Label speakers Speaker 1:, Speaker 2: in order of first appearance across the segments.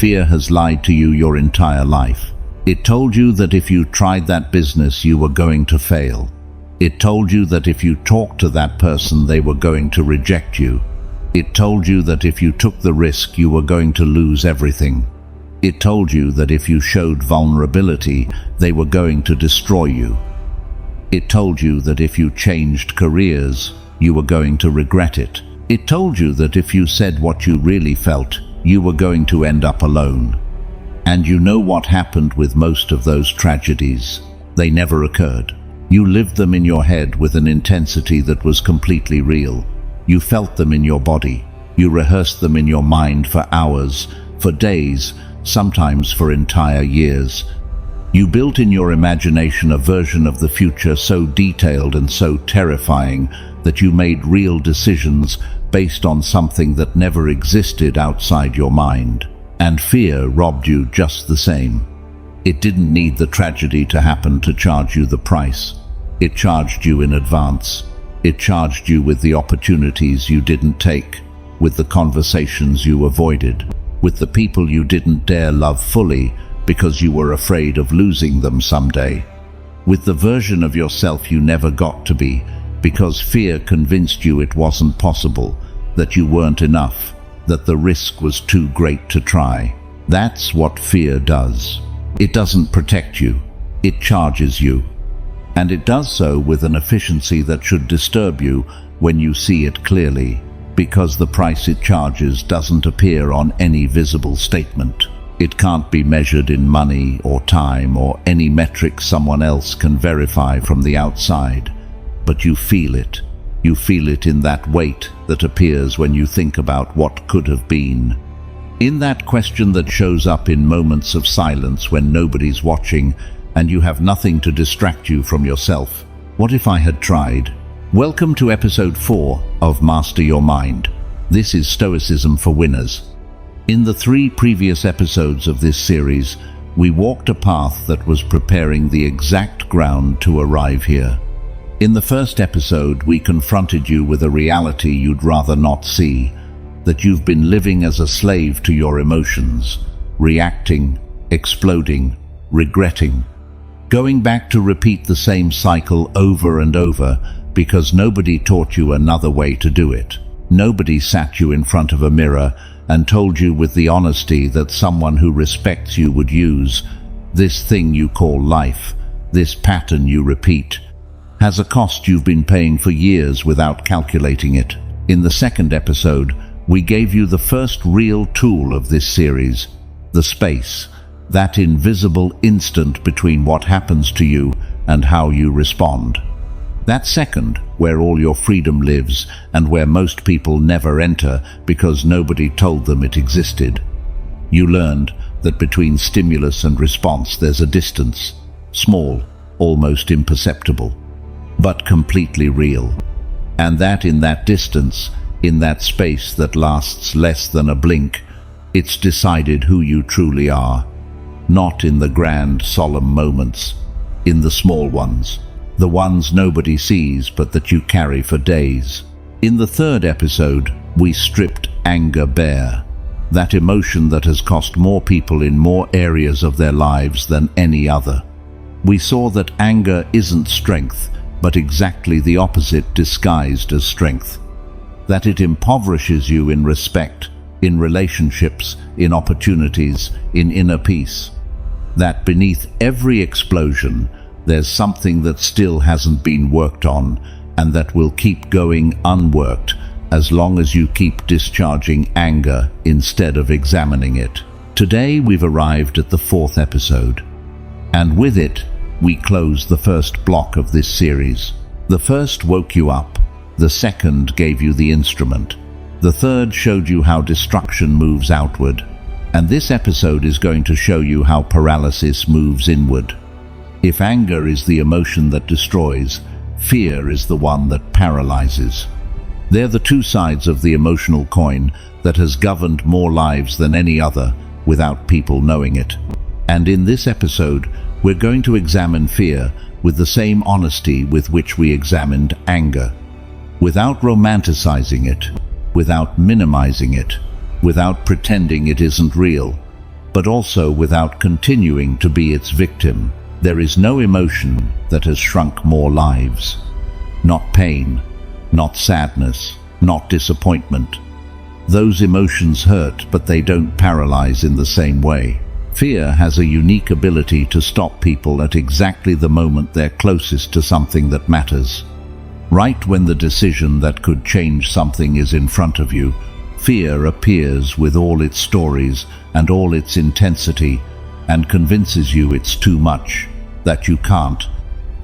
Speaker 1: Fear has lied to you your entire life. It told you that if you tried that business, you were going to fail. It told you that if you talked to that person, they were going to reject you. It told you that if you took the risk, you were going to lose everything. It told you that if you showed vulnerability, they were going to destroy you. It told you that if you changed careers, you were going to regret it. It told you that if you said what you really felt, you were going to end up alone. And you know what happened with most of those tragedies? They never occurred. You lived them in your head with an intensity that was completely real. You felt them in your body. You rehearsed them in your mind for hours, for days, sometimes for entire years. You built in your imagination a version of the future so detailed and so terrifying that you made real decisions based on something that never existed outside your mind. And fear robbed you just the same. It didn't need the tragedy to happen to charge you the price. It charged you in advance. It charged you with the opportunities you didn't take, with the conversations you avoided, with the people you didn't dare love fully because you were afraid of losing them someday, with the version of yourself you never got to be because fear convinced you it wasn't possible, that you weren't enough, that the risk was too great to try. That's what fear does. It doesn't protect you, it charges you. And it does so with an efficiency that should disturb you when you see it clearly, because the price it charges doesn't appear on any visible statement. It can't be measured in money or time or any metric someone else can verify from the outside. But you feel it. You feel it in that weight that appears when you think about what could have been. In that question that shows up in moments of silence when nobody's watching and you have nothing to distract you from yourself. What if I had tried? Welcome to episode 4 of Master Your Mind. This is Stoicism for Winners. In the 3 previous episodes of this series, we walked a path that was preparing the exact ground to arrive here. In the first episode, we confronted you with a reality you'd rather not see, that you've been living as a slave to your emotions, reacting, exploding, regretting, going back to repeat the same cycle over and over because nobody taught you another way to do it. Nobody sat you in front of a mirror and told you with the honesty that someone who respects you would use. This thing you call life, this pattern you repeat, has a cost you've been paying for years without calculating it. In the second episode, we gave you the first real tool of this series, the space, that invisible instant between what happens to you and how you respond. That second, where all your freedom lives and where most people never enter because nobody told them it existed. You learned that between stimulus and response there's a distance, small, almost imperceptible, but completely real. And that in that distance, in that space that lasts less than a blink, it's decided who you truly are. Not in the grand, solemn moments, in the small ones. The ones nobody sees but that you carry for days. In the third episode, we stripped anger bare, that emotion that has cost more people in more areas of their lives than any other. We saw that anger isn't strength, but exactly the opposite disguised as strength. That it impoverishes you in respect, in relationships, in opportunities, in inner peace. That beneath every explosion, there's something that still hasn't been worked on and that will keep going unworked as long as you keep discharging anger instead of examining it. Today we've arrived at the 4th episode, and with it we close the first block of this series. The first woke you up, the second gave you the instrument, the third showed you how destruction moves outward, and this episode is going to show you how paralysis moves inward. If anger is the emotion that destroys, fear is the one that paralyzes. They're the two sides of the emotional coin that has governed more lives than any other without people knowing it. And in this episode, we're going to examine fear with the same honesty with which we examined anger. Without romanticizing it, without minimizing it, without pretending it isn't real, but also without continuing to be its victim. There is no emotion that has shrunk more lives. Not pain, not sadness, not disappointment. Those emotions hurt, but they don't paralyze in the same way. Fear has a unique ability to stop people at exactly the moment they're closest to something that matters. Right when the decision that could change something is in front of you, fear appears with all its stories and all its intensity and convinces you it's too much, that you can't,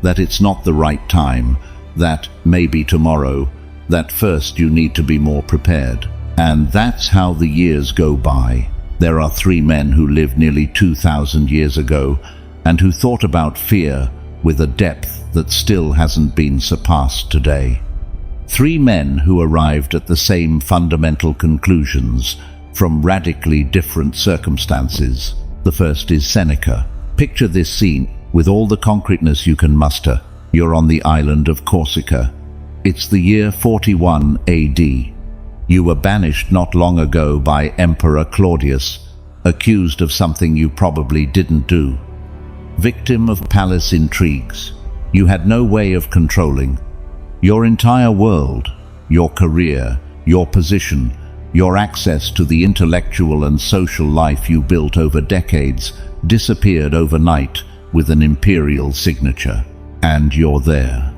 Speaker 1: that it's not the right time, that maybe tomorrow, that first you need to be more prepared. And that's how the years go by. There are 3 men who lived nearly 2,000 years ago and who thought about fear with a depth that still hasn't been surpassed today. 3 men who arrived at the same fundamental conclusions from radically different circumstances. The first is Seneca. Picture this scene with all the concreteness you can muster. You're on the island of Corsica. It's the year 41 AD. You were banished not long ago by Emperor Claudius, accused of something you probably didn't do. Victim of palace intrigues. You had no way of controlling. Your entire world, your career, your position, your access to the intellectual and social life you built over decades disappeared overnight with an imperial signature. And you're there.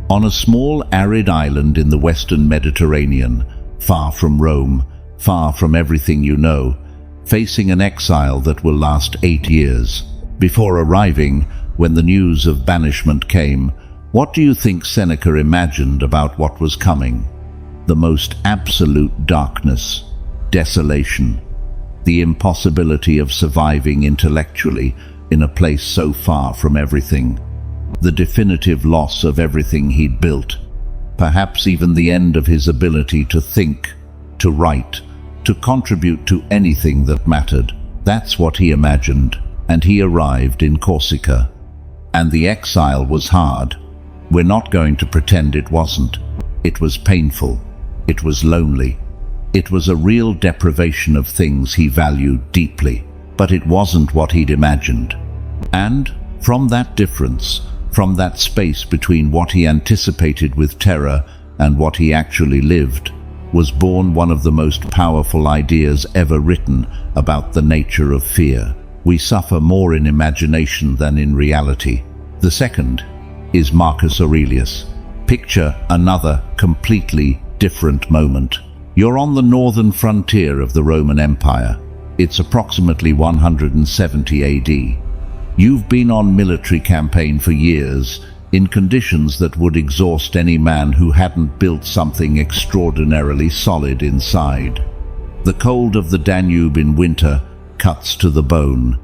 Speaker 1: On a small arid island in the Western Mediterranean, far from Rome, far from everything you know, facing an exile that will last 8 years. Before arriving, when the news of banishment came, what do you think Seneca imagined about what was coming? The most absolute darkness, desolation, the impossibility of surviving intellectually in a place so far from everything, the definitive loss of everything he'd built, perhaps even the end of his ability to think, to write, to contribute to anything that mattered. That's what he imagined, and he arrived in Corsica. And the exile was hard. We're not going to pretend it wasn't. It was painful. It was lonely. It was a real deprivation of things he valued deeply, but it wasn't what he'd imagined. And from that difference, from that space between what he anticipated with terror and what he actually lived, was born one of the most powerful ideas ever written about the nature of fear. We suffer more in imagination than in reality. The second is Marcus Aurelius. Picture another completely different moment. You're on the northern frontier of the Roman Empire. It's approximately 170 AD. You've been on military campaign for years, in conditions that would exhaust any man who hadn't built something extraordinarily solid inside. The cold of the Danube in winter cuts to the bone.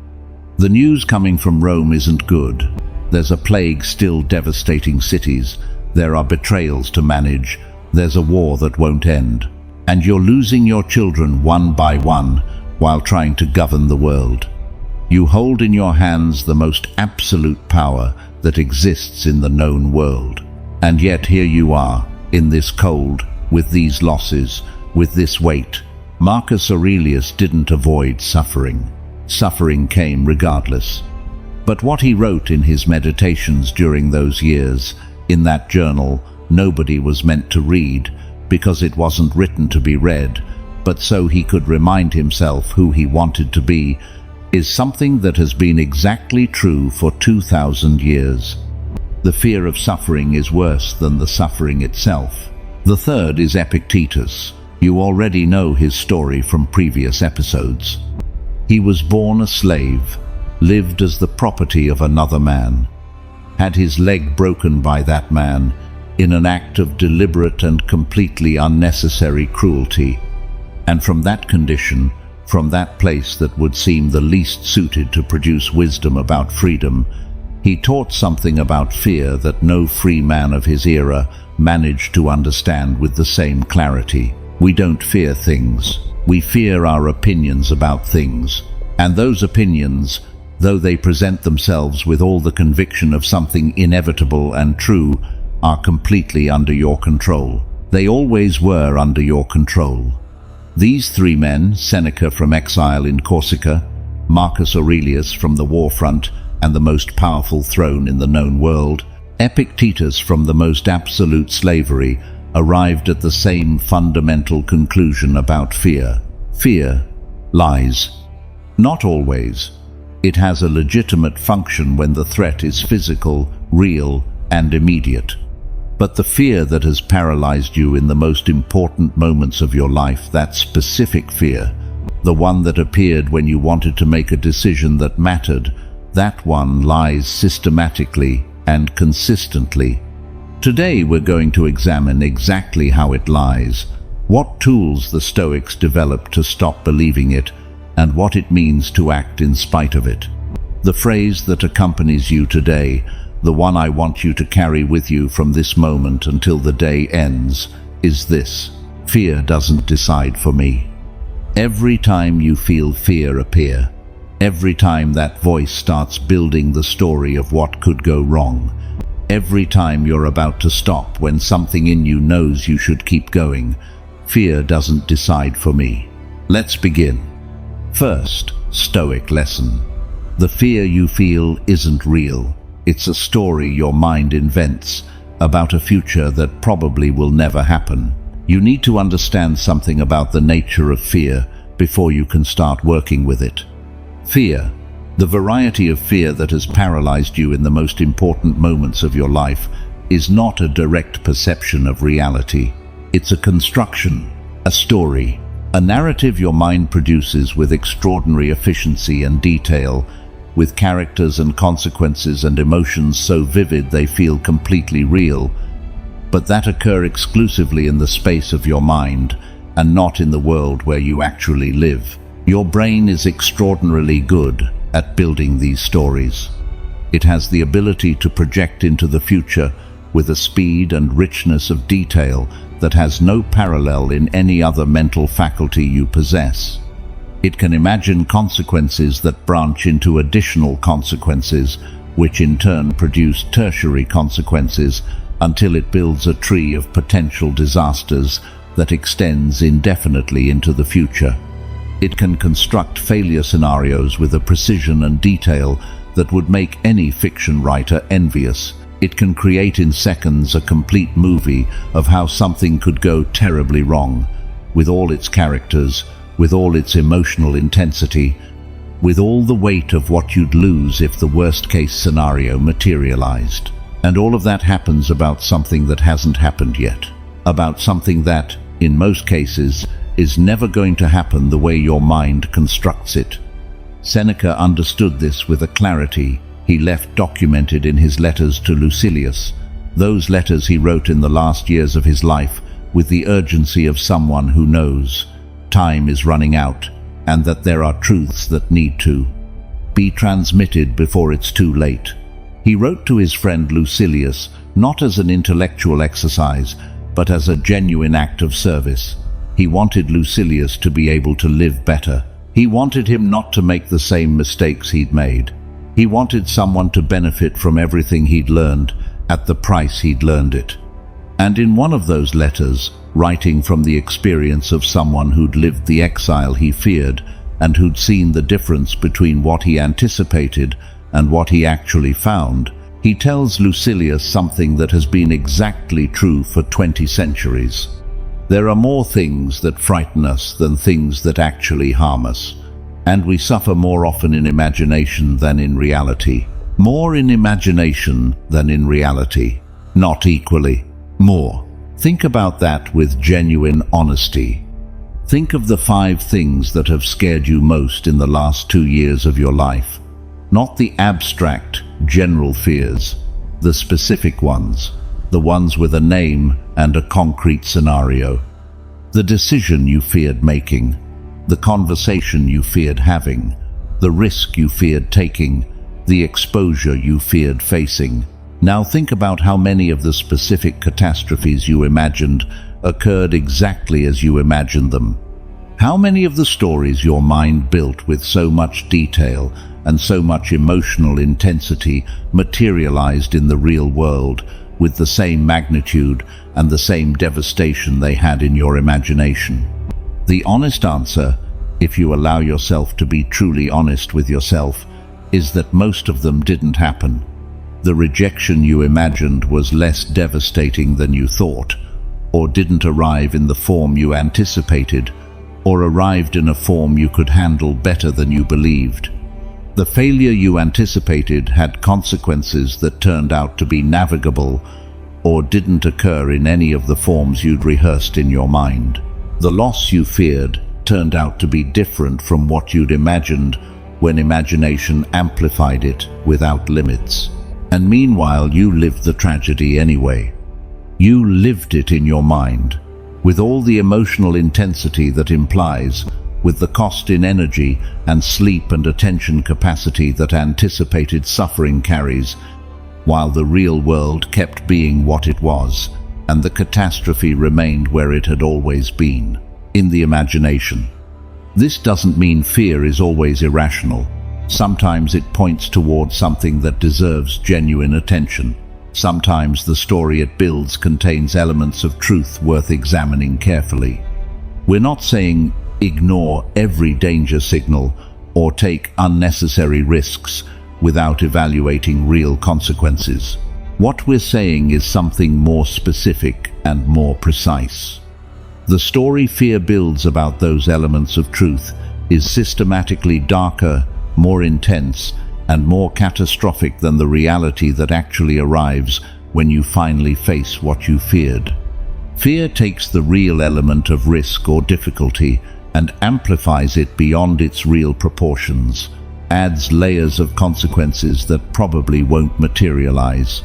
Speaker 1: The news coming from Rome isn't good. There's a plague still devastating cities. There are betrayals to manage. There's a war that won't end. And you're losing your children one by one while trying to govern the world. You hold in your hands the most absolute power that exists in the known world. And yet here you are, in this cold, with these losses, with this weight. Marcus Aurelius didn't avoid suffering. Suffering came regardless. But what he wrote in his meditations during those years, in that journal, nobody was meant to read, because it wasn't written to be read, but so he could remind himself who he wanted to be, is something that has been exactly true for 2,000 years. The fear of suffering is worse than the suffering itself. The third is Epictetus. You already know his story from previous episodes. He was born a slave, lived as the property of another man, had his leg broken by that man in an act of deliberate and completely unnecessary cruelty. And from that condition, from that place that would seem the least suited to produce wisdom about freedom, he taught something about fear that no free man of his era managed to understand with the same clarity. We don't fear things. We fear our opinions about things. And those opinions, though they present themselves with all the conviction of something inevitable and true, are completely under your control. They always were under your control. These 3 men, Seneca from exile in Corsica, Marcus Aurelius from the war front and the most powerful throne in the known world, Epictetus from the most absolute slavery, arrived at the same fundamental conclusion about fear. Fear lies. Not always. It has a legitimate function when the threat is physical, real, and immediate. But the fear that has paralyzed you in the most important moments of your life, that specific fear, the one that appeared when you wanted to make a decision that mattered, that one lies systematically and consistently. Today we're going to examine exactly how it lies, what tools the Stoics developed to stop believing it, and what it means to act in spite of it. The phrase that accompanies you today, the one I want you to carry with you from this moment until the day ends, is this: fear doesn't decide for me. Every time you feel fear appear, every time that voice starts building the story of what could go wrong, every time you're about to stop when something in you knows you should keep going, fear doesn't decide for me. Let's begin. First, Stoic lesson. The fear you feel isn't real. It's a story your mind invents about a future that probably will never happen. You need to understand something about the nature of fear before you can start working with it. Fear, the variety of fear that has paralyzed you in the most important moments of your life, is not a direct perception of reality. It's a construction, a story, a narrative your mind produces with extraordinary efficiency and detail, with characters and consequences and emotions so vivid they feel completely real, but that occur exclusively in the space of your mind and not in the world where you actually live. Your brain is extraordinarily good at building these stories. It has the ability to project into the future with a speed and richness of detail that has no parallel in any other mental faculty you possess. It can imagine consequences that branch into additional consequences, which in turn produce tertiary consequences, until it builds a tree of potential disasters that extends indefinitely into the future. It can construct failure scenarios with a precision and detail that would make any fiction writer envious. It can create in seconds a complete movie of how something could go terribly wrong, with all its characters, with all its emotional intensity, with all the weight of what you'd lose if the worst-case scenario materialized. And all of that happens about something that hasn't happened yet, about something that, in most cases, is never going to happen the way your mind constructs it. Seneca understood this with a clarity he left documented in his letters to Lucilius, those letters he wrote in the last years of his life with the urgency of someone who knows time is running out and that there are truths that need to be transmitted before it's too late. He wrote to his friend Lucilius not as an intellectual exercise, but as a genuine act of service. He wanted Lucilius to be able to live better. He wanted him not to make the same mistakes he'd made. He wanted someone to benefit from everything he'd learned at the price he'd learned it. And in one of those letters, writing from the experience of someone who'd lived the exile he feared and who'd seen the difference between what he anticipated and what he actually found, he tells Lucilius something that has been exactly true for 20 centuries. There are more things that frighten us than things that actually harm us, and we suffer more often in imagination than in reality. More in imagination than in reality. Not equally. More. Think about that with genuine honesty. Think of the 5 things that have scared you most in the last 2 years of your life. Not the abstract, general fears, the specific ones, the ones with a name and a concrete scenario. The decision you feared making, the conversation you feared having, the risk you feared taking, the exposure you feared facing. Now think about how many of the specific catastrophes you imagined occurred exactly as you imagined them. How many of the stories your mind built with so much detail and so much emotional intensity materialized in the real world with the same magnitude and the same devastation they had in your imagination? The honest answer if you allow yourself to be truly honest with yourself, is that most of them didn't happen. The rejection you imagined was less devastating than you thought, or didn't arrive in the form you anticipated, or arrived in a form you could handle better than you believed. The failure you anticipated had consequences that turned out to be navigable, or didn't occur in any of the forms you'd rehearsed in your mind. The loss you feared turned out to be different from what you'd imagined when imagination amplified it without limits. And meanwhile, you lived the tragedy anyway. You lived it in your mind, with all the emotional intensity that implies, with the cost in energy and sleep and attention capacity that anticipated suffering carries, while the real world kept being what it was, and the catastrophe remained where it had always been, in the imagination. This doesn't mean fear is always irrational. Sometimes it points towards something that deserves genuine attention. Sometimes the story it builds contains elements of truth worth examining carefully. We're not saying ignore every danger signal or take unnecessary risks without evaluating real consequences. What we're saying is something more specific and more precise. The story fear builds about those elements of truth is systematically darker, more intense, and more catastrophic than the reality that actually arrives when you finally face what you feared. Fear takes the real element of risk or difficulty and amplifies it beyond its real proportions, adds layers of consequences that probably won't materialize,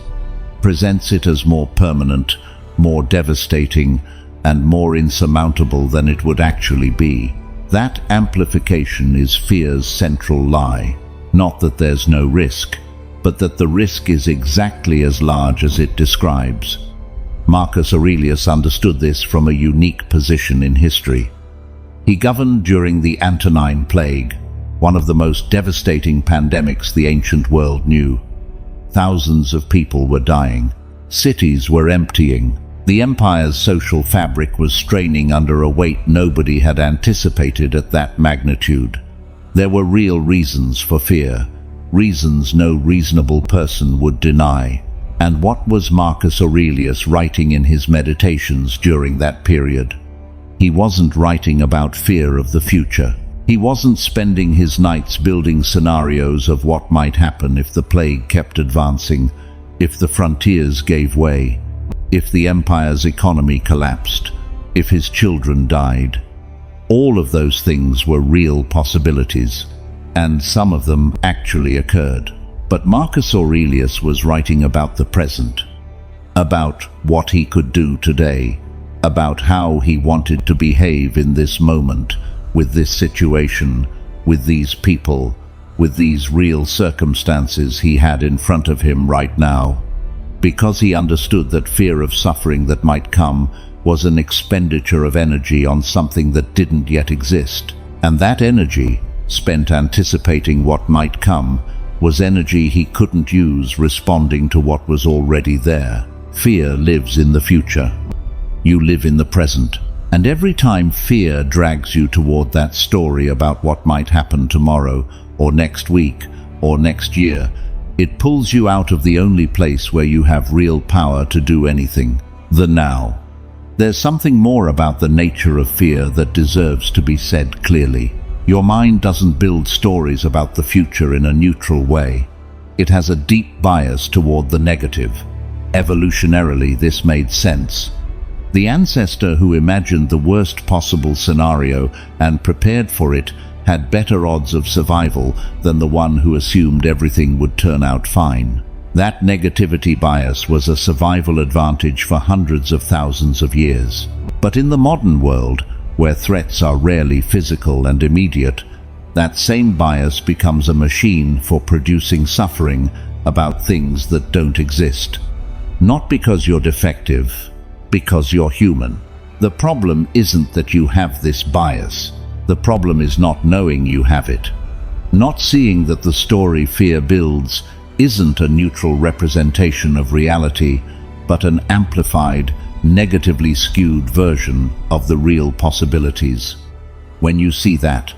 Speaker 1: presents it as more permanent, more devastating, and more insurmountable than it would actually be. That amplification is fear's central lie. Not that there's no risk, but that the risk is exactly as large as it describes. Marcus Aurelius understood this from a unique position in history. He governed during the Antonine Plague, one of the most devastating pandemics the ancient world knew. Thousands of people were dying. Cities were emptying. The empire's social fabric was straining under a weight nobody had anticipated at that magnitude. There were real reasons for fear, reasons no reasonable person would deny. And what was Marcus Aurelius writing in his meditations during that period? He wasn't writing about fear of the future. He wasn't spending his nights building scenarios of what might happen if the plague kept advancing, if the frontiers gave way, if the empire's economy collapsed, if his children died. All of those things were real possibilities, and some of them actually occurred. But Marcus Aurelius was writing about the present, about what he could do today, about how he wanted to behave in this moment, with this situation, with these people, with these real circumstances he had in front of him right now. Because he understood that fear of suffering that might come was an expenditure of energy on something that didn't yet exist. And that energy, spent anticipating what might come, was energy he couldn't use responding to what was already there. Fear lives in the future. You live in the present. And every time fear drags you toward that story about what might happen tomorrow, or next week, or next year, it pulls you out of the only place where you have real power to do anything, the now. There's something more about the nature of fear that deserves to be said clearly. Your mind doesn't build stories about the future in a neutral way. It has a deep bias toward the negative. Evolutionarily, this made sense. The ancestor who imagined the worst possible scenario and prepared for it had better odds of survival than the one who assumed everything would turn out fine. That negativity bias was a survival advantage for hundreds of thousands of years. But in the modern world, where threats are rarely physical and immediate, that same bias becomes a machine for producing suffering about things that don't exist. Not because you're defective, because you're human. The problem isn't that you have this bias. The problem is not knowing you have it. Not seeing that the story fear builds isn't a neutral representation of reality, but an amplified, negatively skewed version of the real possibilities. When you see that,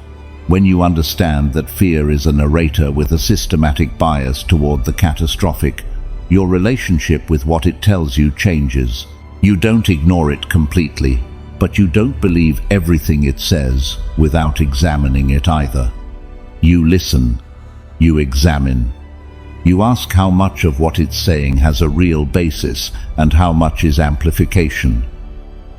Speaker 1: When you understand that fear is a narrator with a systematic bias toward the catastrophic, your relationship with what it tells you changes. You don't ignore it completely, but you don't believe everything it says without examining it either. You listen, you examine. You ask how much of what it's saying has a real basis and how much is amplification.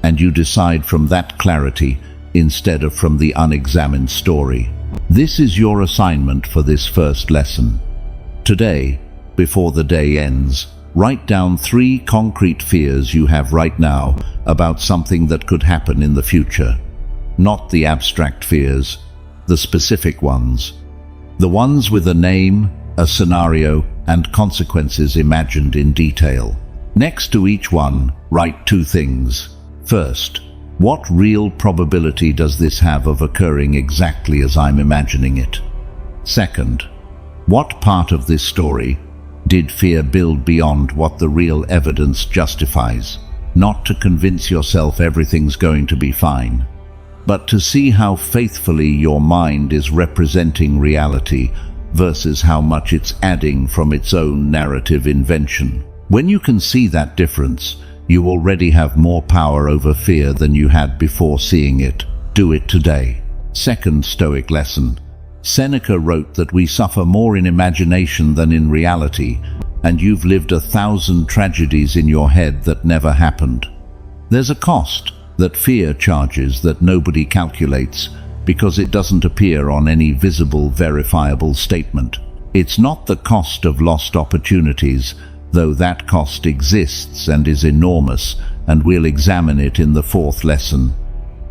Speaker 1: And you decide from that clarity instead of from the unexamined story. This is your assignment for this first lesson. Today, before the day ends, write down 3 concrete fears you have right now about something that could happen in the future. Not the abstract fears, the specific ones. The ones with a name, a scenario, and consequences imagined in detail. Next to each one, write 2 things. First, what real probability does this have of occurring exactly as I'm imagining it? Second, what part of this story did fear build beyond what the real evidence justifies? Not to convince yourself everything's going to be fine, but to see how faithfully your mind is representing reality versus how much it's adding from its own narrative invention. When you can see that difference, you already have more power over fear than you had before seeing it. Do it today. Second Stoic lesson. Seneca wrote that we suffer more in imagination than in reality, and you've lived 1,000 tragedies in your head that never happened. There's a cost that fear charges that nobody calculates because it doesn't appear on any visible, verifiable statement. It's not the cost of lost opportunities, though that cost exists and is enormous, and we'll examine it in the 4th lesson.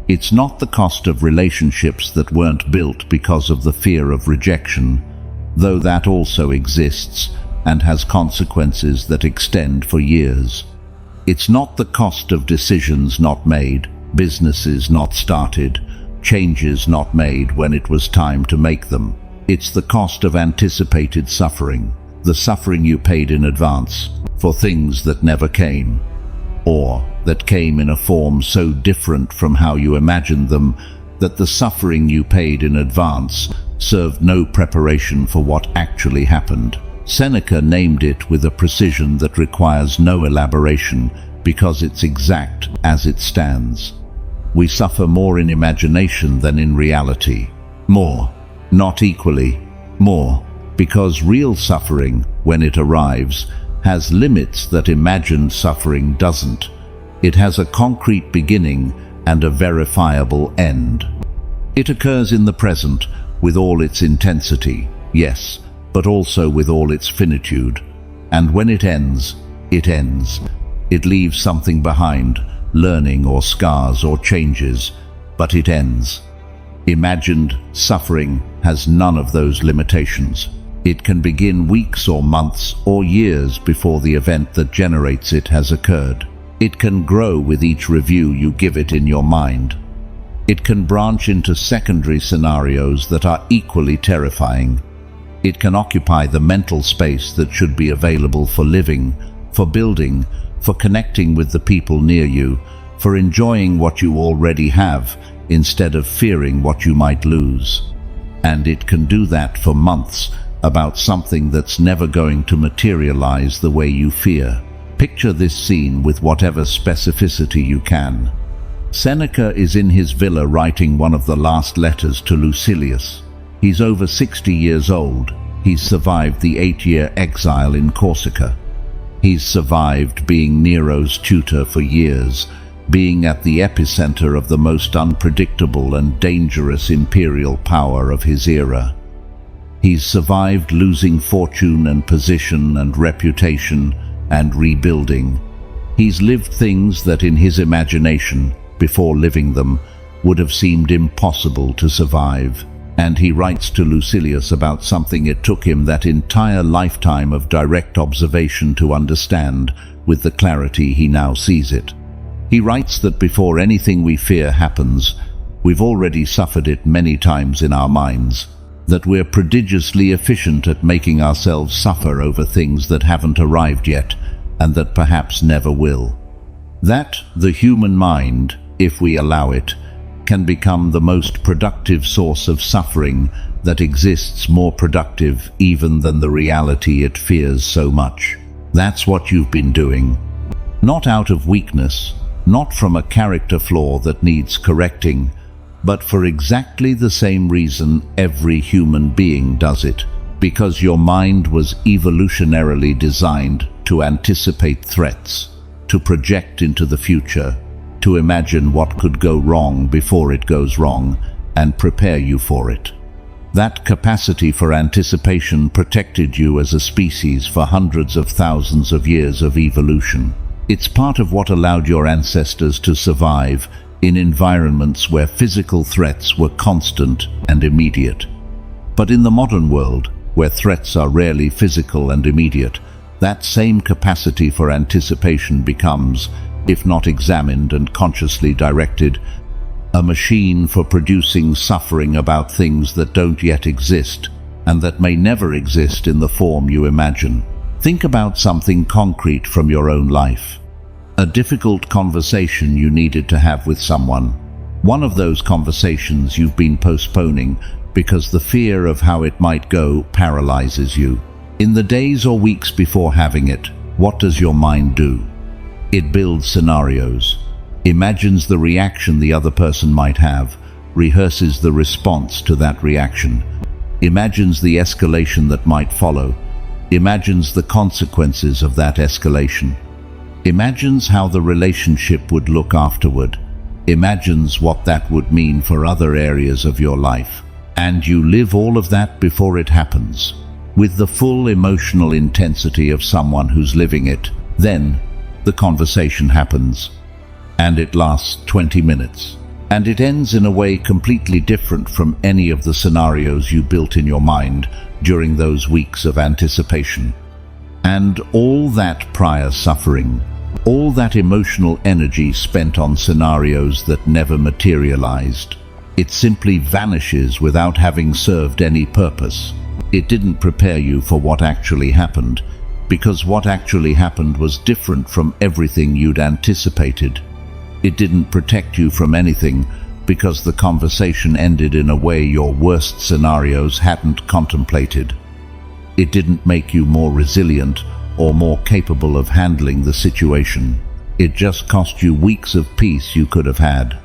Speaker 1: It's not the cost of relationships that weren't built because of the fear of rejection, though that also exists and has consequences that extend for years. It's not the cost of decisions not made, businesses not started, changes not made when it was time to make them. It's the cost of anticipated suffering, the suffering you paid in advance for things that never came, or that came in a form so different from how you imagined them that the suffering you paid in advance served no preparation for what actually happened. Seneca named it with a precision that requires no elaboration because it's exact as it stands. We suffer more in imagination than in reality. More, not equally, more, because real suffering, when it arrives, has limits that imagined suffering doesn't. It has a concrete beginning and a verifiable end. It occurs in the present with all its intensity, yes, but also with all its finitude. And when it ends, it ends. It leaves something behind, learning or scars or changes, but it ends. Imagined suffering has none of those limitations. It can begin weeks or months or years before the event that generates it has occurred. It can grow with each review you give it in your mind. It can branch into secondary scenarios that are equally terrifying. It can occupy the mental space that should be available for living, for building, for connecting with the people near you, for enjoying what you already have instead of fearing what you might lose. And it can do that for months about something that's never going to materialize the way you fear. Picture this scene with whatever specificity you can. Seneca is in his villa writing one of the last letters to Lucilius. He's over 60 years old. He's survived the 8-year exile in Corsica. He's survived being Nero's tutor for years, being at the epicenter of the most unpredictable and dangerous imperial power of his era. He's survived losing fortune and position and reputation and rebuilding. He's lived things that in his imagination, before living them, would have seemed impossible to survive. And he writes to Lucilius about something it took him that entire lifetime of direct observation to understand with the clarity he now sees it. He writes that before anything we fear happens, we've already suffered it many times in our minds, that we're prodigiously efficient at making ourselves suffer over things that haven't arrived yet and that perhaps never will. That the human mind, if we allow it, can become the most productive source of suffering that exists, more productive even than the reality it fears so much. That's what you've been doing. Not out of weakness, not from a character flaw that needs correcting, but for exactly the same reason every human being does it. Because your mind was evolutionarily designed to anticipate threats, to project into the future, to imagine what could go wrong before it goes wrong, and prepare you for it. That capacity for anticipation protected you as a species for hundreds of thousands of years of evolution. It's part of what allowed your ancestors to survive in environments where physical threats were constant and immediate. But in the modern world, where threats are rarely physical and immediate, that same capacity for anticipation becomes, if not examined and consciously directed, a machine for producing suffering about things that don't yet exist and that may never exist in the form you imagine. Think about something concrete from your own life. A difficult conversation you needed to have with someone. One of those conversations you've been postponing because the fear of how it might go paralyzes you. In the days or weeks before having it, what does your mind do? It builds scenarios, imagines the reaction the other person might have, rehearses the response to that reaction, imagines the escalation that might follow, imagines the consequences of that escalation, imagines how the relationship would look afterward, imagines what that would mean for other areas of your life. And you live all of that before it happens, with the full emotional intensity of someone who's living it. Then, the conversation happens, and it lasts 20 minutes. And it ends in a way completely different from any of the scenarios you built in your mind during those weeks of anticipation. And all that prior suffering, all that emotional energy spent on scenarios that never materialized, it simply vanishes without having served any purpose. It didn't prepare you for what actually happened, because what actually happened was different from everything you'd anticipated. It didn't protect you from anything, because the conversation ended in a way your worst scenarios hadn't contemplated. It didn't make you more resilient or more capable of handling the situation. It just cost you weeks of peace you could have had.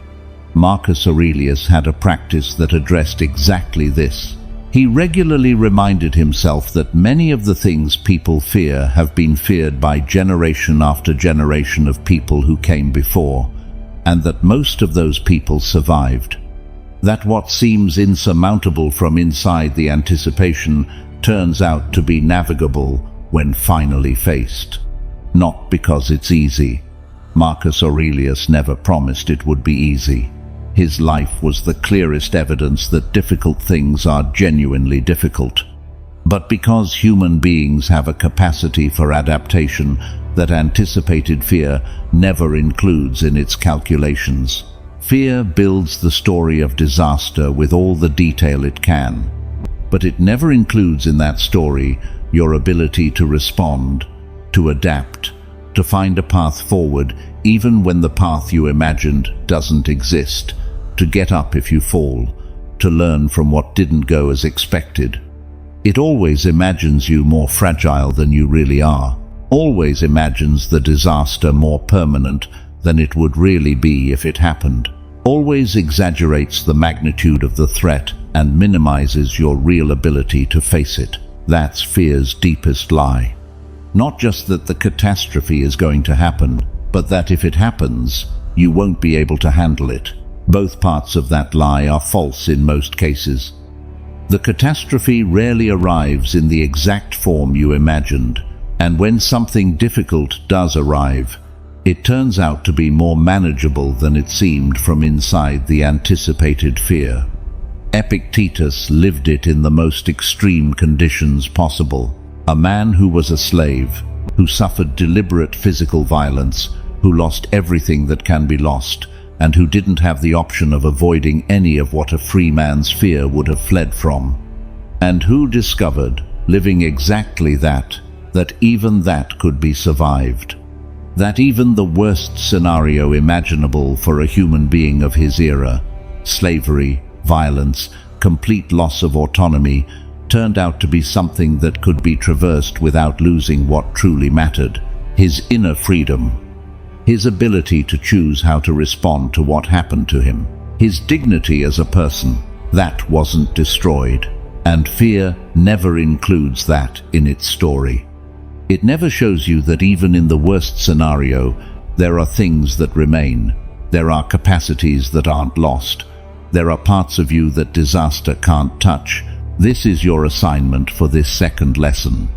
Speaker 1: Marcus Aurelius had a practice that addressed exactly this. He regularly reminded himself that many of the things people fear have been feared by generation after generation of people who came before, and that most of those people survived. That what seems insurmountable from inside the anticipation turns out to be navigable when finally faced. Not because it's easy. Marcus Aurelius never promised it would be easy. His life was the clearest evidence that difficult things are genuinely difficult. But because human beings have a capacity for adaptation that anticipated fear never includes in its calculations. Fear builds the story of disaster with all the detail it can, but it never includes in that story your ability to respond, to adapt, to find a path forward even when the path you imagined doesn't exist, to get up if you fall, to learn from what didn't go as expected. It always imagines you more fragile than you really are, always imagines the disaster more permanent than it would really be if it happened, always exaggerates the magnitude of the threat and minimizes your real ability to face it. That's fear's deepest lie. Not just that the catastrophe is going to happen, but that if it happens, you won't be able to handle it. Both parts of that lie are false in most cases. The catastrophe rarely arrives in the exact form you imagined, and when something difficult does arrive, it turns out to be more manageable than it seemed from inside the anticipated fear. Epictetus lived it in the most extreme conditions possible. A man who was a slave, who suffered deliberate physical violence, who lost everything that can be lost, and who didn't have the option of avoiding any of what a free man's fear would have fled from. And who discovered, living exactly that even that could be survived. That even the worst scenario imaginable for a human being of his era slavery, violence, complete loss of autonomy, turned out to be something that could be traversed without losing what truly mattered: his inner freedom, his ability to choose how to respond to what happened to him, his dignity as a person. That wasn't destroyed, and fear never includes that in its story. It never shows you that even in the worst scenario, there are things that remain. There are capacities that aren't lost. There are parts of you that disaster can't touch. This is your assignment for this second lesson.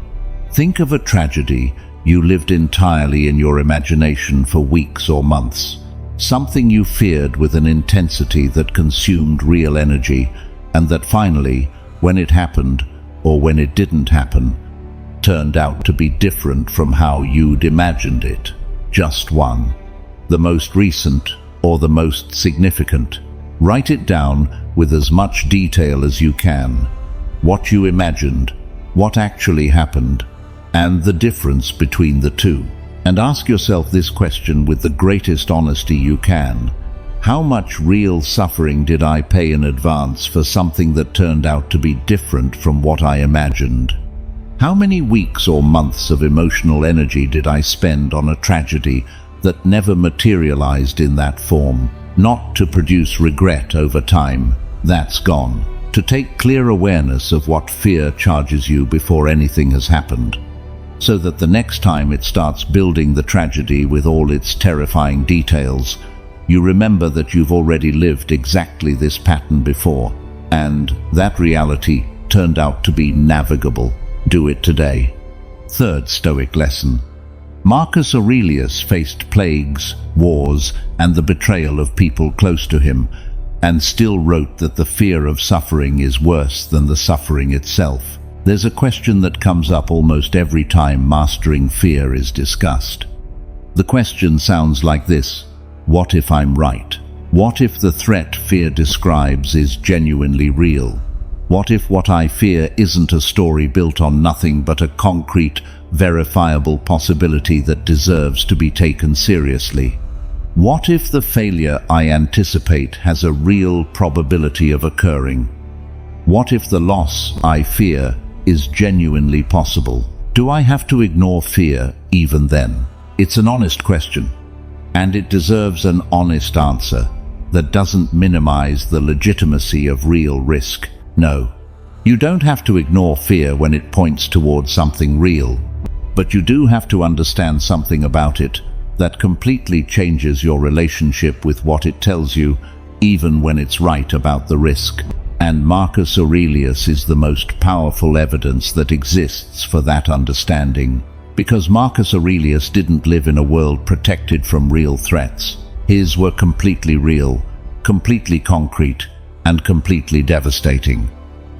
Speaker 1: Think of a tragedy you lived entirely in your imagination for weeks or months. Something you feared with an intensity that consumed real energy, and that finally, when it happened, or when it didn't happen, turned out to be different from how you'd imagined it. Just one. The most recent, or the most significant. Write it down with as much detail as you can. What you imagined, what actually happened, and the difference between the two. And ask yourself this question with the greatest honesty you can. How much real suffering did I pay in advance for something that turned out to be different from what I imagined? How many weeks or months of emotional energy did I spend on a tragedy that never materialized in that form? Not to produce regret over time, that's gone. To take clear awareness of what fear charges you before anything has happened, so that the next time it starts building the tragedy with all its terrifying details, you remember that you've already lived exactly this pattern before, and that reality turned out to be navigable. Do it today. Third Stoic lesson. Marcus Aurelius faced plagues, wars, and the betrayal of people close to him, and still wrote that the fear of suffering is worse than the suffering itself. There's a question that comes up almost every time mastering fear is discussed. The question sounds like this: what if I'm right? What if the threat fear describes is genuinely real? What if what I fear isn't a story built on nothing but a concrete, verifiable possibility that deserves to be taken seriously? What if the failure I anticipate has a real probability of occurring? What if the loss I fear is genuinely possible? Do I have to ignore fear even then? It's an honest question, and it deserves an honest answer that doesn't minimize the legitimacy of real risk. No, you don't have to ignore fear when it points towards something real, but you do have to understand something about it that completely changes your relationship with what it tells you, even when it's right about the risk. And Marcus Aurelius is the most powerful evidence that exists for that understanding, because Marcus Aurelius didn't live in a world protected from real threats. His were completely real, completely concrete, and completely devastating.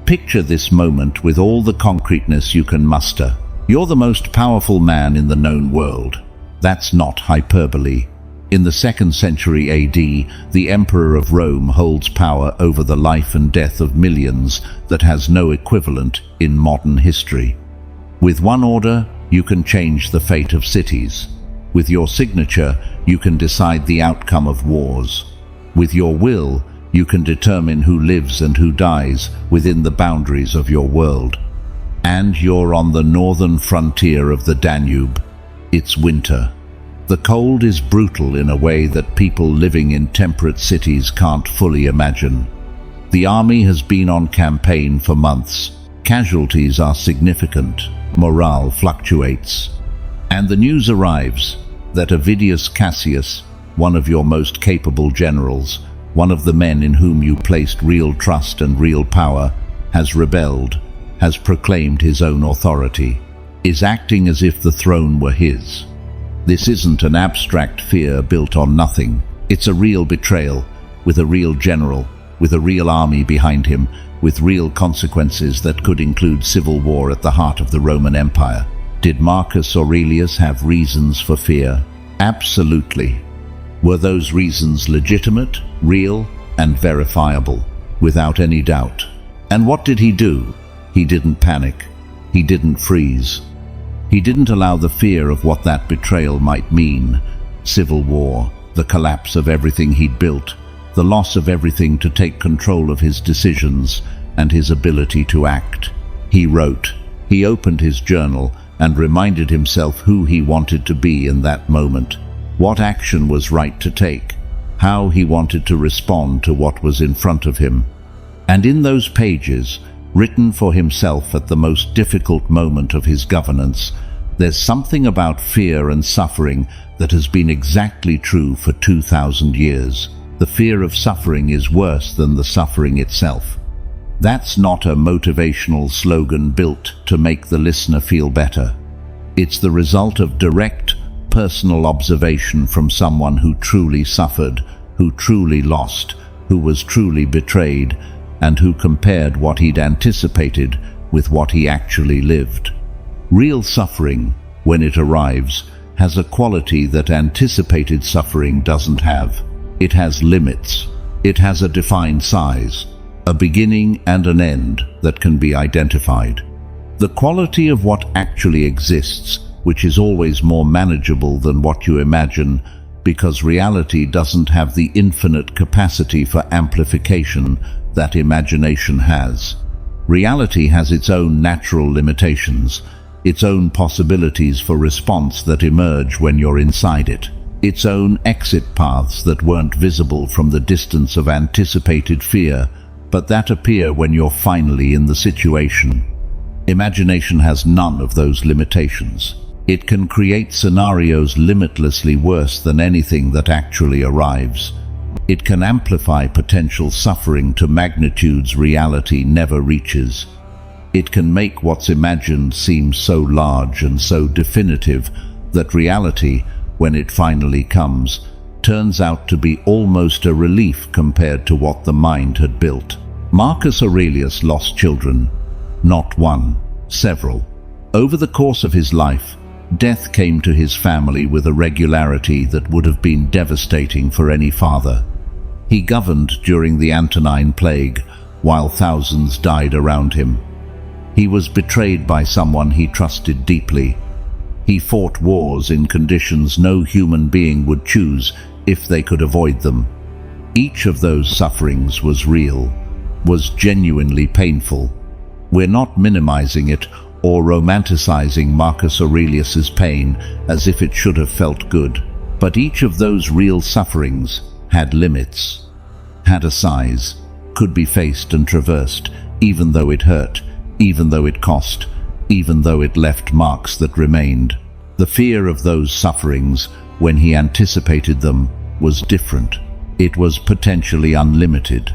Speaker 1: Picture this moment with all the concreteness you can muster. You're the most powerful man in the known world. That's not hyperbole. In the 2nd century AD, the Emperor of Rome holds power over the life and death of millions that has no equivalent in modern history. With one order, you can change the fate of cities. With your signature, you can decide the outcome of wars. With your will, you can determine who lives and who dies within the boundaries of your world. And you're on the northern frontier of the Danube. It's winter. The cold is brutal in a way that people living in temperate cities can't fully imagine. The army has been on campaign for months. Casualties are significant. Morale fluctuates. And the news arrives that Avidius Cassius, one of your most capable generals, one of the men in whom you placed real trust and real power, has rebelled, has proclaimed his own authority, is acting as if the throne were his. This isn't an abstract fear built on nothing. It's a real betrayal, with a real general, with a real army behind him, with real consequences that could include civil war at the heart of the Roman Empire. Did Marcus Aurelius have reasons for fear? Absolutely. Were those reasons legitimate, real, and verifiable, without any doubt? And what did he do? He didn't panic. He didn't freeze. He didn't allow the fear of what that betrayal might mean, civil war, the collapse of everything he'd built, the loss of everything to take control of his decisions and his ability to act. He wrote. He opened his journal and reminded himself who he wanted to be in that moment, what action was right to take, how he wanted to respond to what was in front of him. And in those pages, written for himself at the most difficult moment of his governance, there's something about fear and suffering that has been exactly true for 2,000 years. The fear of suffering is worse than the suffering itself. That's not a motivational slogan built to make the listener feel better. It's the result of direct, personal observation from someone who truly suffered, who truly lost, who was truly betrayed, and who compared what he'd anticipated with what he actually lived. Real suffering, when it arrives, has a quality that anticipated suffering doesn't have. It has limits. It has a defined size, a beginning and an end that can be identified. The quality of what actually exists, which is always more manageable than what you imagine, because reality doesn't have the infinite capacity for amplification that imagination has. Reality has its own natural limitations, its own possibilities for response that emerge when you're inside it, its own exit paths that weren't visible from the distance of anticipated fear, but that appear when you're finally in the situation. Imagination has none of those limitations. It can create scenarios limitlessly worse than anything that actually arrives. It can amplify potential suffering to magnitudes reality never reaches. It can make what's imagined seem so large and so definitive that reality, when it finally comes, turns out to be almost a relief compared to what the mind had built. Marcus Aurelius lost children. Not one, several. Over the course of his life, death came to his family with a regularity that would have been devastating for any father. He governed during the Antonine Plague, while thousands died around him. He was betrayed by someone he trusted deeply. He fought wars in conditions no human being would choose if they could avoid them. Each of those sufferings was real, was genuinely painful. We're not minimizing it or romanticizing Marcus Aurelius's pain as if it should have felt good. But each of those real sufferings had limits, had a size, could be faced and traversed, even though it hurt, even though it cost, even though it left marks that remained. The fear of those sufferings, when he anticipated them, was different. It was potentially unlimited.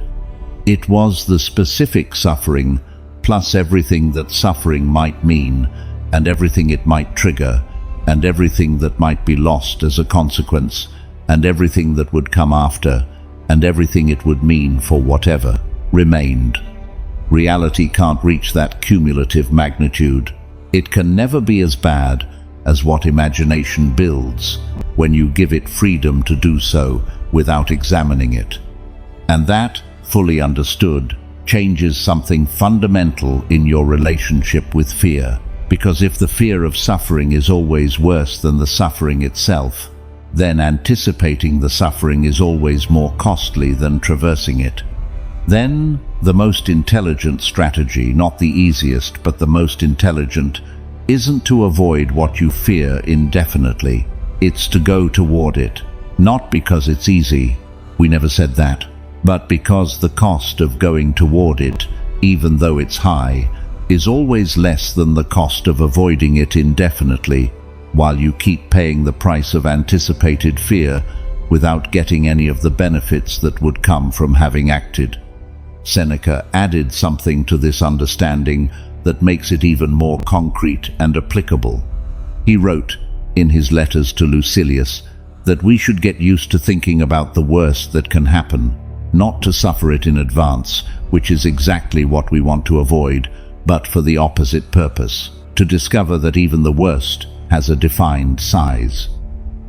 Speaker 1: It was the specific suffering, plus everything that suffering might mean, and everything it might trigger, and everything that might be lost as a consequence, and everything that would come after, and everything it would mean for whatever remained. Reality can't reach that cumulative magnitude. It can never be as bad as what imagination builds when you give it freedom to do so without examining it. And that, fully understood, changes something fundamental in your relationship with fear. Because if the fear of suffering is always worse than the suffering itself, then anticipating the suffering is always more costly than traversing it. Then, the most intelligent strategy, not the easiest but the most intelligent, isn't to avoid what you fear indefinitely. It's to go toward it. Not because it's easy, we never said that, but because the cost of going toward it, even though it's high, is always less than the cost of avoiding it indefinitely, while you keep paying the price of anticipated fear without getting any of the benefits that would come from having acted. Seneca added something to this understanding that makes it even more concrete and applicable. He wrote, in his letters to Lucilius, that we should get used to thinking about the worst that can happen, not to suffer it in advance, which is exactly what we want to avoid, but for the opposite purpose, to discover that even the worst has a defined size.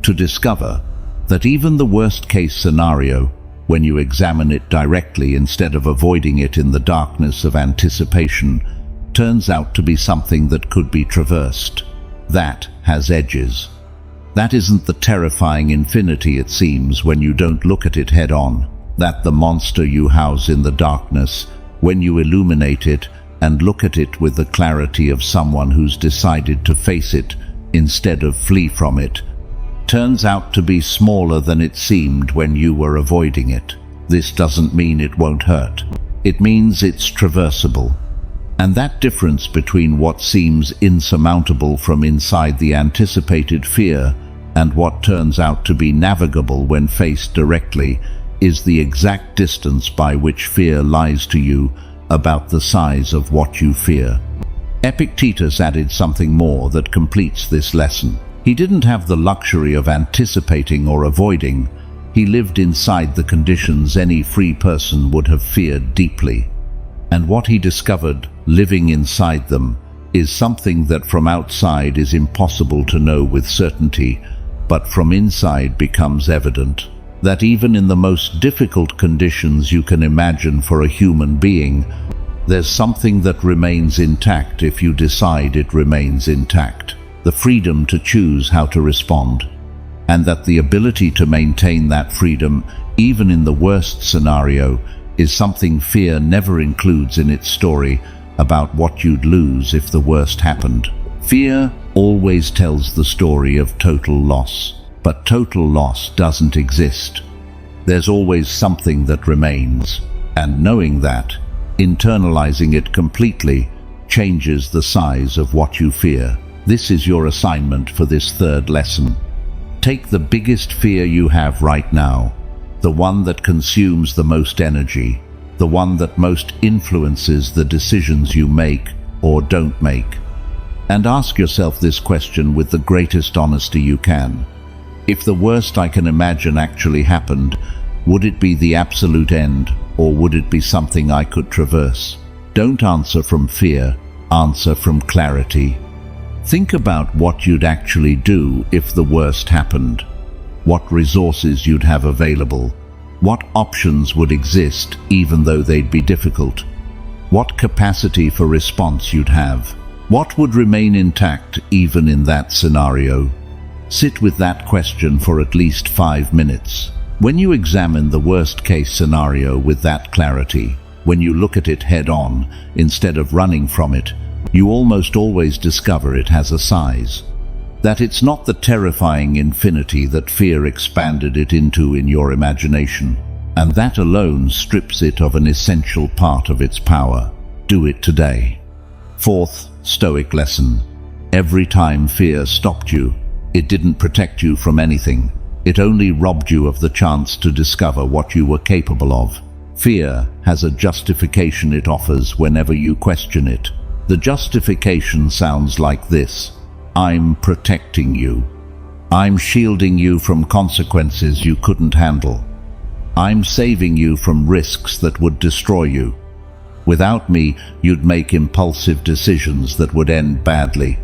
Speaker 1: To discover that even the worst-case scenario, when you examine it directly instead of avoiding it in the darkness of anticipation, turns out to be something that could be traversed. That has edges. That isn't the terrifying infinity it seems when you don't look at it head-on. That the monster you house in the darkness, when you illuminate it and look at it with the clarity of someone who's decided to face it instead of flee from it, turns out to be smaller than it seemed when you were avoiding it. This doesn't mean it won't hurt. It means it's traversable. And that difference between what seems insurmountable from inside the anticipated fear and what turns out to be navigable when faced directly is the exact distance by which fear lies to you about the size of what you fear. Epictetus added something more that completes this lesson. He didn't have the luxury of anticipating or avoiding. He lived inside the conditions any free person would have feared deeply. And what he discovered, living inside them, is something that from outside is impossible to know with certainty, but from inside becomes evident. That even in the most difficult conditions you can imagine for a human being, there's something that remains intact if you decide it remains intact. The freedom to choose how to respond. And that the ability to maintain that freedom, even in the worst scenario, is something fear never includes in its story about what you'd lose if the worst happened. Fear always tells the story of total loss, but total loss doesn't exist. There's always something that remains, and knowing that, internalizing it completely, changes the size of what you fear. This is your assignment for this third lesson. Take the biggest fear you have right now, the one that consumes the most energy, the one that most influences the decisions you make or don't make, and ask yourself this question with the greatest honesty you can. If the worst I can imagine actually happened, would it be the absolute end, or would it be something I could traverse? Don't answer from fear, answer from clarity. Think about what you'd actually do if the worst happened, what resources you'd have available, what options would exist even though they'd be difficult, what capacity for response you'd have, what would remain intact even in that scenario. Sit with that question for at least 5 minutes. When you examine the worst-case scenario with that clarity, when you look at it head-on instead of running from it, you almost always discover it has a size. That it's not the terrifying infinity that fear expanded it into in your imagination, and that alone strips it of an essential part of its power. Do it today. Fourth Stoic lesson. Every time fear stopped you, it didn't protect you from anything. It only robbed you of the chance to discover what you were capable of. Fear has a justification it offers whenever you question it. The justification sounds like this: I'm protecting you. I'm shielding you from consequences you couldn't handle. I'm saving you from risks that would destroy you. Without me, you'd make impulsive decisions that would end badly.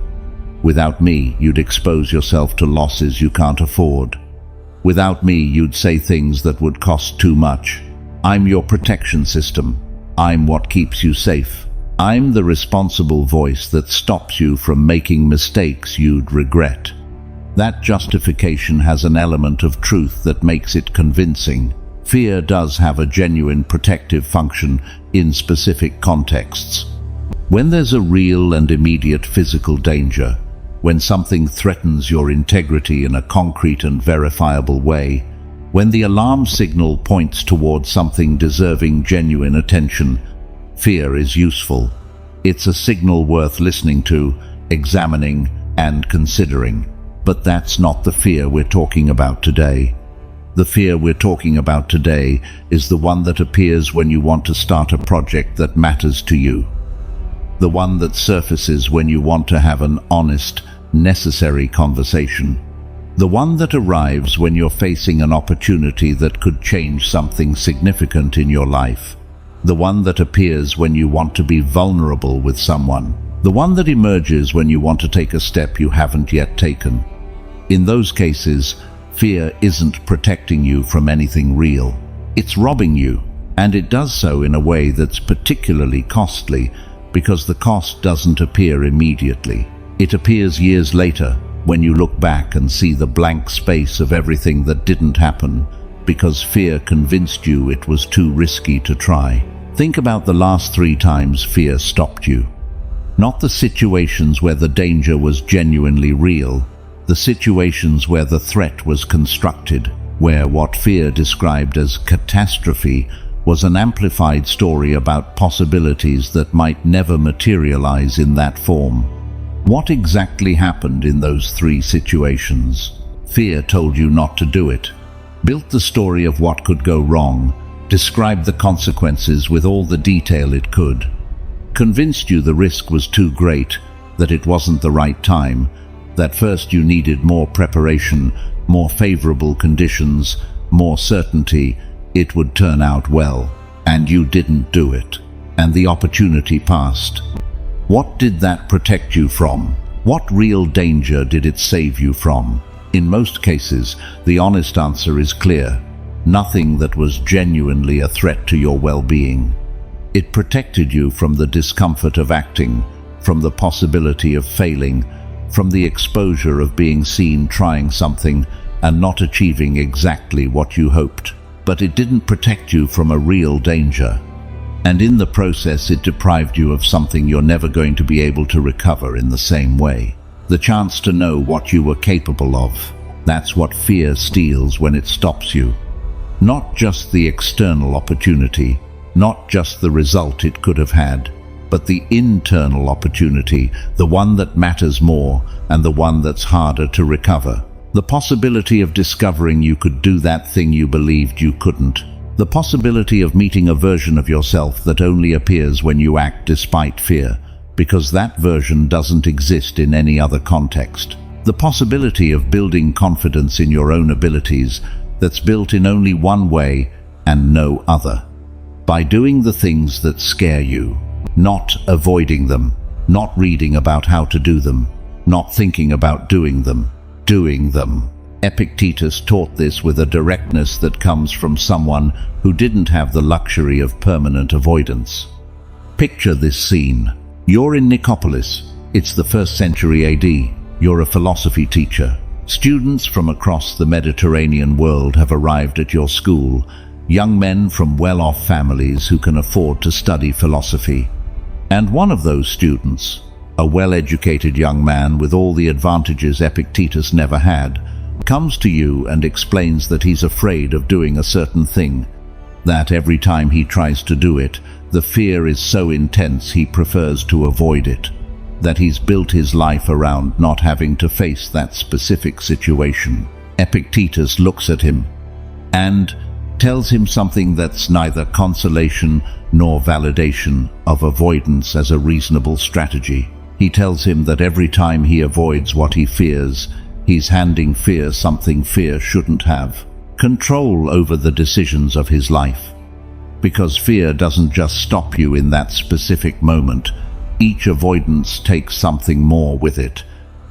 Speaker 1: Without me, you'd expose yourself to losses you can't afford. Without me, you'd say things that would cost too much. I'm your protection system. I'm what keeps you safe. I'm the responsible voice that stops you from making mistakes you'd regret. That justification has an element of truth that makes it convincing. Fear does have a genuine protective function in specific contexts. When there's a real and immediate physical danger, when something threatens your integrity in a concrete and verifiable way, when the alarm signal points towards something deserving genuine attention, fear is useful. It's a signal worth listening to, examining, and considering. But that's not the fear we're talking about today. The fear we're talking about today is the one that appears when you want to start a project that matters to you. The one that surfaces when you want to have an honest, necessary conversation. The one that arrives when you're facing an opportunity that could change something significant in your life. The one that appears when you want to be vulnerable with someone. The one that emerges when you want to take a step you haven't yet taken. In those cases, fear isn't protecting you from anything real. It's robbing you, and it does so in a way that's particularly costly because the cost doesn't appear immediately. It appears years later when you look back and see the blank space of everything that didn't happen, because fear convinced you it was too risky to try. Think about the last 3 times fear stopped you. Not the situations where the danger was genuinely real, the situations where the threat was constructed, where what fear described as catastrophe was an amplified story about possibilities that might never materialize in that form. What exactly happened in those 3 situations? Fear told you not to do it, built the story of what could go wrong, described the consequences with all the detail it could, convinced you the risk was too great, that it wasn't the right time, that first you needed more preparation, more favorable conditions, more certainty, it would turn out well, and you didn't do it, and the opportunity passed. What did that protect you from? What real danger did it save you from? In most cases, the honest answer is clear. Nothing that was genuinely a threat to your well-being. It protected you from the discomfort of acting, from the possibility of failing, from the exposure of being seen trying something and not achieving exactly what you hoped. But it didn't protect you from a real danger. And in the process, it deprived you of something you're never going to be able to recover in the same way. The chance to know what you were capable of. That's what fear steals when it stops you. Not just the external opportunity, not just the result it could have had, but the internal opportunity, the one that matters more and the one that's harder to recover. The possibility of discovering you could do that thing you believed you couldn't. The possibility of meeting a version of yourself that only appears when you act despite fear, because that version doesn't exist in any other context. The possibility of building confidence in your own abilities that's built in only one way and no other. By doing the things that scare you, not avoiding them, not reading about how to do them, not thinking about doing them. Doing them. Epictetus taught this with a directness that comes from someone who didn't have the luxury of permanent avoidance. Picture this scene. You're in Nicopolis. It's the 1st century AD. You're a philosophy teacher. Students from across the Mediterranean world have arrived at your school, young men from well-off families who can afford to study philosophy. And one of those students, a well-educated young man with all the advantages Epictetus never had, comes to you and explains that he's afraid of doing a certain thing, that every time he tries to do it, the fear is so intense he prefers to avoid it, that he's built his life around not having to face that specific situation. Epictetus looks at him and tells him something that's neither consolation nor validation of avoidance as a reasonable strategy. He tells him that every time he avoids what he fears, he's handing fear something fear shouldn't have: control over the decisions of his life. Because fear doesn't just stop you in that specific moment. Each avoidance takes something more with it.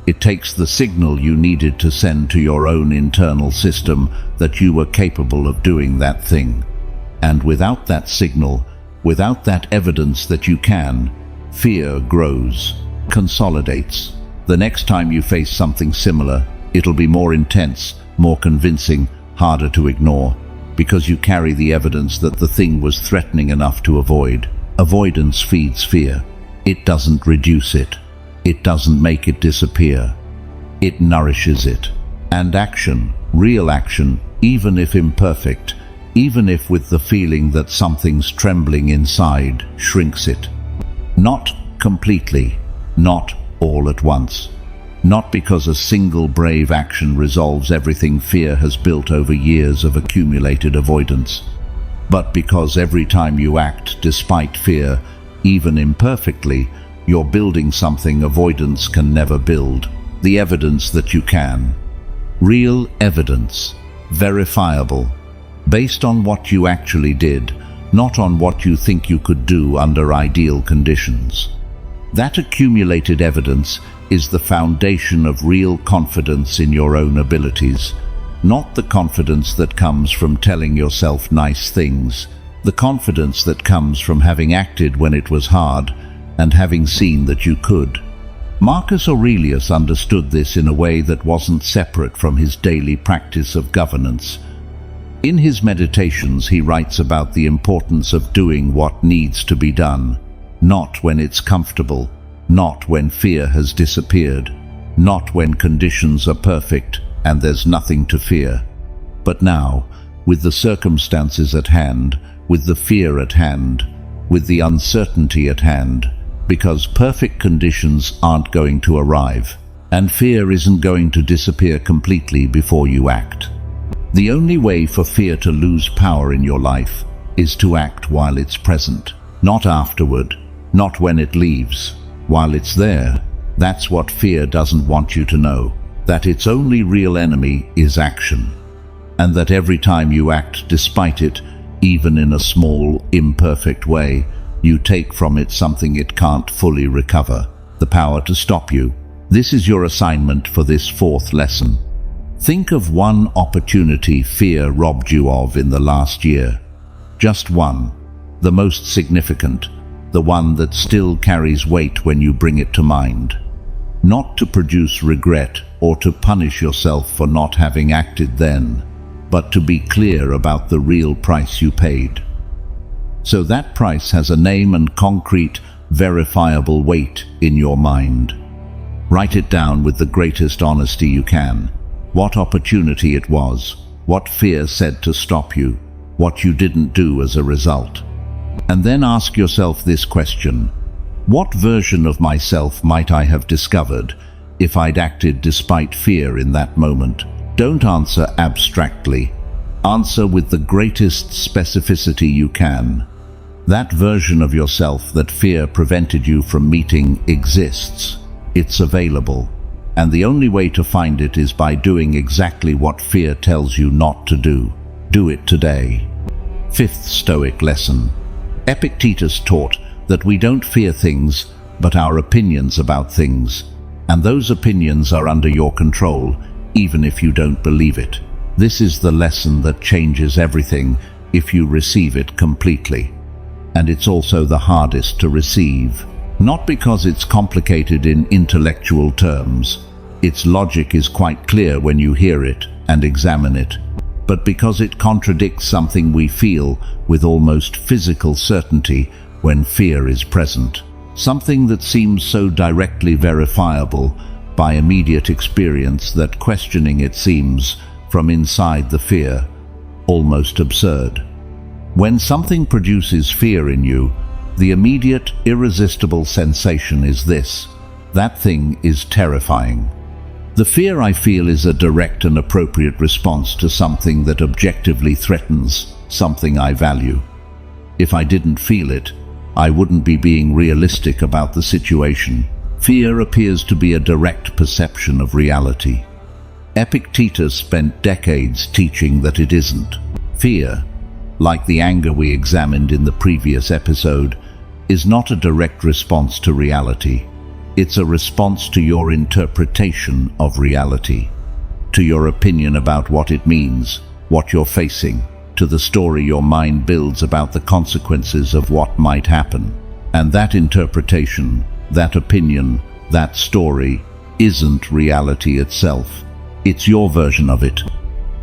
Speaker 1: It takes the signal you needed to send to your own internal system that you were capable of doing that thing. And without that signal, without that evidence that you can, fear grows, consolidates. The next time you face something similar, it'll be more intense, more convincing, harder to ignore, because you carry the evidence that the thing was threatening enough to avoid. Avoidance feeds fear. It doesn't reduce it. It doesn't make it disappear. It nourishes it. And action, real action, even if imperfect, even if with the feeling that something's trembling inside, shrinks it. Not completely. Not all at once. Not because a single brave action resolves everything fear has built over years of accumulated avoidance, but because every time you act despite fear, even imperfectly, you're building something avoidance can never build. The evidence that you can. Real evidence. Verifiable. Based on what you actually did, not on what you think you could do under ideal conditions. That accumulated evidence is the foundation of real confidence in your own abilities, not the confidence that comes from telling yourself nice things, the confidence that comes from having acted when it was hard and having seen that you could. Marcus Aurelius understood this in a way that wasn't separate from his daily practice of governance. In his meditations, he writes about the importance of doing what needs to be done, not when it's comfortable, not when fear has disappeared, not when conditions are perfect and there's nothing to fear, but now, with the circumstances at hand, with the fear at hand, with the uncertainty at hand, because perfect conditions aren't going to arrive, and fear isn't going to disappear completely before you act. The only way for fear to lose power in your life is to act while it's present, not afterward, not when it leaves. While it's there, that's what fear doesn't want you to know, that its only real enemy is action, and that every time you act despite it, even in a small, imperfect way, you take from it something it can't fully recover, the power to stop you. This is your assignment for this fourth lesson. Think of one opportunity fear robbed you of in the last year. Just one, the most significant, the one that still carries weight when you bring it to mind. Not to produce regret or to punish yourself for not having acted then, but to be clear about the real price you paid. So that price has a name and concrete, verifiable weight in your mind. Write it down with the greatest honesty you can. What opportunity it was, what fear said to stop you, what you didn't do as a result. And then ask yourself this question: what version of myself might I have discovered if I'd acted despite fear in that moment? Don't answer abstractly. Answer with the greatest specificity you can. That version of yourself that fear prevented you from meeting exists. It's available. And the only way to find it is by doing exactly what fear tells you not to do. Do it today. Fifth Stoic lesson. Epictetus taught that we don't fear things, but our opinions about things. And those opinions are under your control, even if you don't believe it. This is the lesson that changes everything if you receive it completely. And it's also the hardest to receive. Not because it's complicated in intellectual terms. Its logic is quite clear when you hear it and examine it, but because it contradicts something we feel with almost physical certainty when fear is present. Something that seems so directly verifiable by immediate experience that questioning it seems, from inside the fear, almost absurd. When something produces fear in you, the immediate, irresistible sensation is this: that thing is terrifying. The fear I feel is a direct and appropriate response to something that objectively threatens something I value. If I didn't feel it, I wouldn't be being realistic about the situation. Fear appears to be a direct perception of reality. Epictetus spent decades teaching that it isn't. Fear, like the anger we examined in the previous episode, is not a direct response to reality. It's a response to your interpretation of reality, to your opinion about what it means, what you're facing, to the story your mind builds about the consequences of what might happen. And that interpretation, that opinion, that story, isn't reality itself. It's your version of it,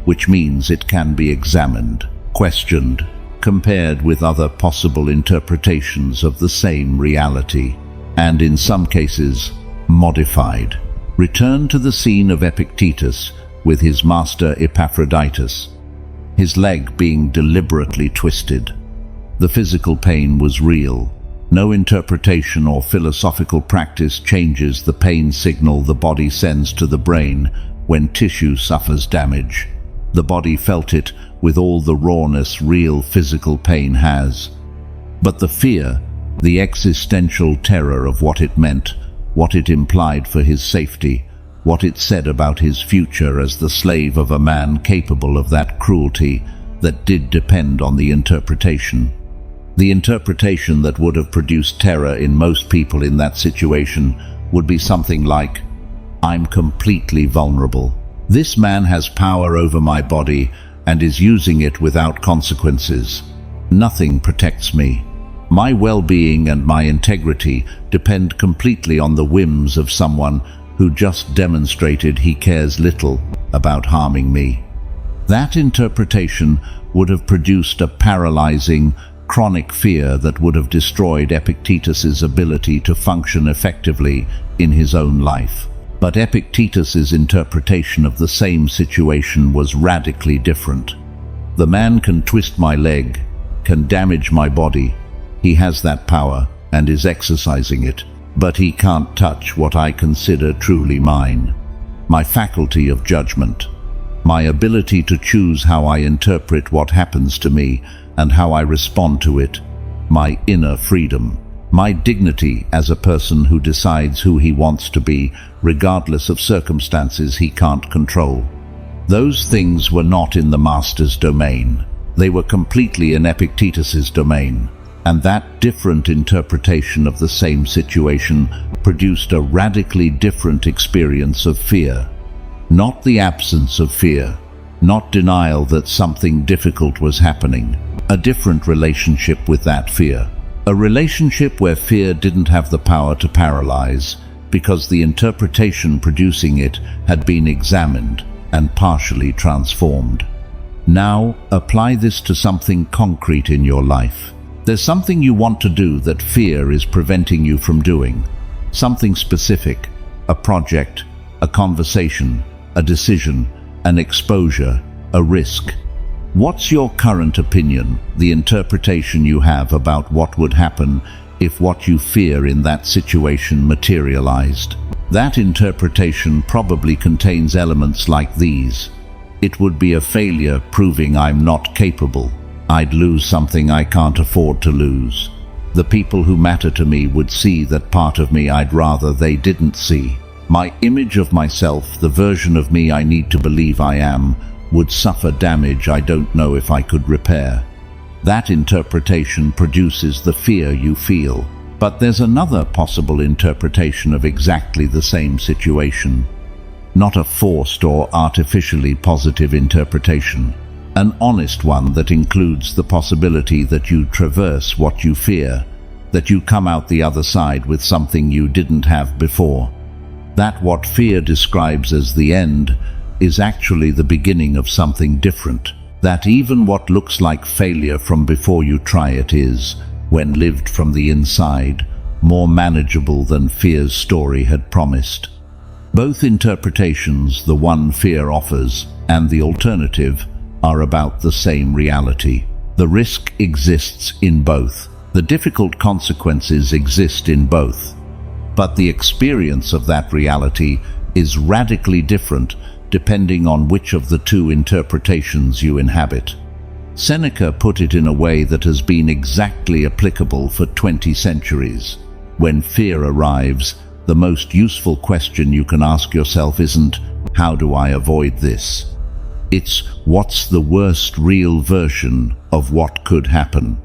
Speaker 1: which means it can be examined, questioned, compared with other possible interpretations of the same reality, and in some cases, modified. Return to the scene of Epictetus with his master Epaphroditus, his leg being deliberately twisted. The physical pain was real. No interpretation or philosophical practice changes the pain signal the body sends to the brain when tissue suffers damage. The body felt it with all the rawness real physical pain has. But the fear, the existential terror of what it meant, what it implied for his safety, what it said about his future as the slave of a man capable of that cruelty that did depend on the interpretation. The interpretation that would have produced terror in most people in that situation would be something like, "I'm completely vulnerable. This man has power over my body and is using it without consequences. Nothing protects me. My well-being and my integrity depend completely on the whims of someone who just demonstrated he cares little about harming me." That interpretation would have produced a paralyzing, chronic fear that would have destroyed Epictetus's ability to function effectively in his own life. But Epictetus's interpretation of the same situation was radically different. The man can twist my leg, can damage my body. He has that power and is exercising it, but he can't touch what I consider truly mine. My faculty of judgment, my ability to choose how I interpret what happens to me and how I respond to it, my inner freedom, my dignity as a person who decides who he wants to be, regardless of circumstances he can't control. Those things were not in the master's domain. They were completely in Epictetus's domain, and that different interpretation of the same situation produced a radically different experience of fear. Not the absence of fear, not denial that something difficult was happening, a different relationship with that fear. A relationship where fear didn't have the power to paralyze, because the interpretation producing it had been examined and partially transformed. Now, apply this to something concrete in your life. There's something you want to do that fear is preventing you from doing. Something specific, a project, a conversation, a decision, an exposure, a risk. What's your current opinion, the interpretation you have about what would happen if what you fear in that situation materialized? That interpretation probably contains elements like these. It would be a failure, proving I'm not capable. I'd lose something I can't afford to lose. The people who matter to me would see that part of me I'd rather they didn't see. My image of myself, the version of me I need to believe I am, would suffer damage I don't know if I could repair. That interpretation produces the fear you feel. But there's another possible interpretation of exactly the same situation. Not a forced or artificially positive interpretation. An honest one that includes the possibility that you traverse what you fear, that you come out the other side with something you didn't have before. That what fear describes as the end is actually the beginning of something different. That even what looks like failure from before you try it is, when lived from the inside, more manageable than fear's story had promised. Both interpretations, the one fear offers and the alternative, are about the same reality. The risk exists in both. The difficult consequences exist in both. But the experience of that reality is radically different depending on which of the two interpretations you inhabit. Seneca put it in a way that has been exactly applicable for 20 centuries. When fear arrives, the most useful question you can ask yourself isn't, "How do I avoid this?" It's, "What's the worst real version of what could happen?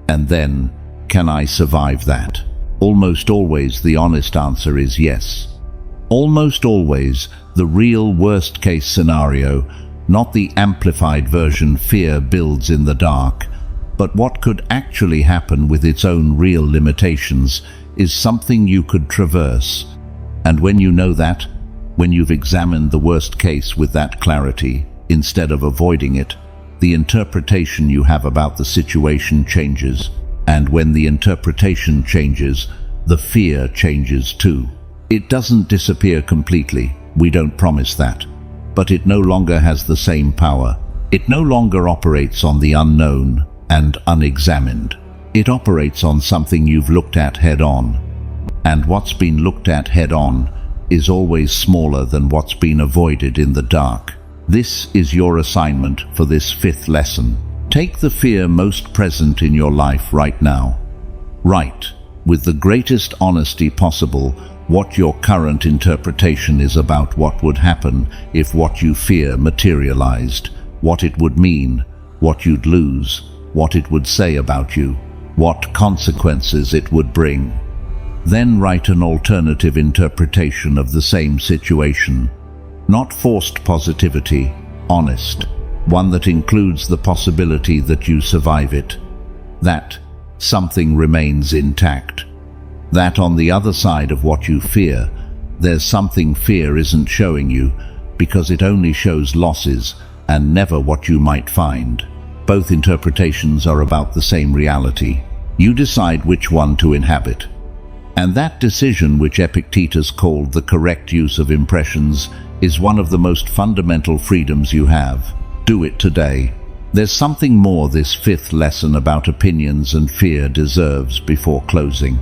Speaker 1: And then, can I survive that?" Almost always the honest answer is yes. Almost always the real worst-case scenario, not the amplified version fear builds in the dark, but what could actually happen with its own real limitations, is something you could traverse. And when you know that, when you've examined the worst case with that clarity, instead of avoiding it, the interpretation you have about the situation changes. And when the interpretation changes, the fear changes too. It doesn't disappear completely, we don't promise that. But it no longer has the same power. It no longer operates on the unknown and unexamined. It operates on something you've looked at head-on. And what's been looked at head-on is always smaller than what's been avoided in the dark. This is your assignment for this 5th lesson. Take the fear most present in your life right now. Write, with the greatest honesty possible, what your current interpretation is about what would happen if what you fear materialized, what it would mean, what you'd lose, what it would say about you, what consequences it would bring. Then write an alternative interpretation of the same situation. Not forced positivity, honest. One that includes the possibility that you survive it. That something remains intact. That on the other side of what you fear, there's something fear isn't showing you, because it only shows losses and never what you might find. Both interpretations are about the same reality. You decide which one to inhabit. And that decision, which Epictetus called the correct use of impressions, is one of the most fundamental freedoms you have. Do it today. There's something more this fifth lesson about opinions and fear deserves before closing.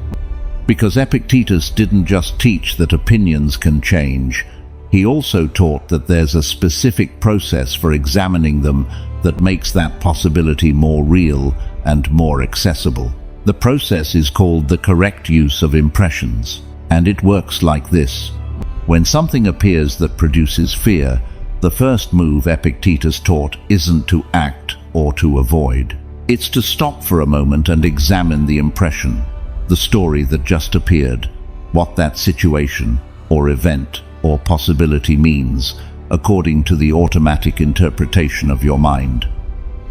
Speaker 1: Because Epictetus didn't just teach that opinions can change, he also taught that there's a specific process for examining them that makes that possibility more real and more accessible. The process is called the correct use of impressions, and it works like this. When something appears that produces fear, the first move Epictetus taught isn't to act or to avoid. It's to stop for a moment and examine the impression, the story that just appeared, what that situation or event or possibility means according to the automatic interpretation of your mind.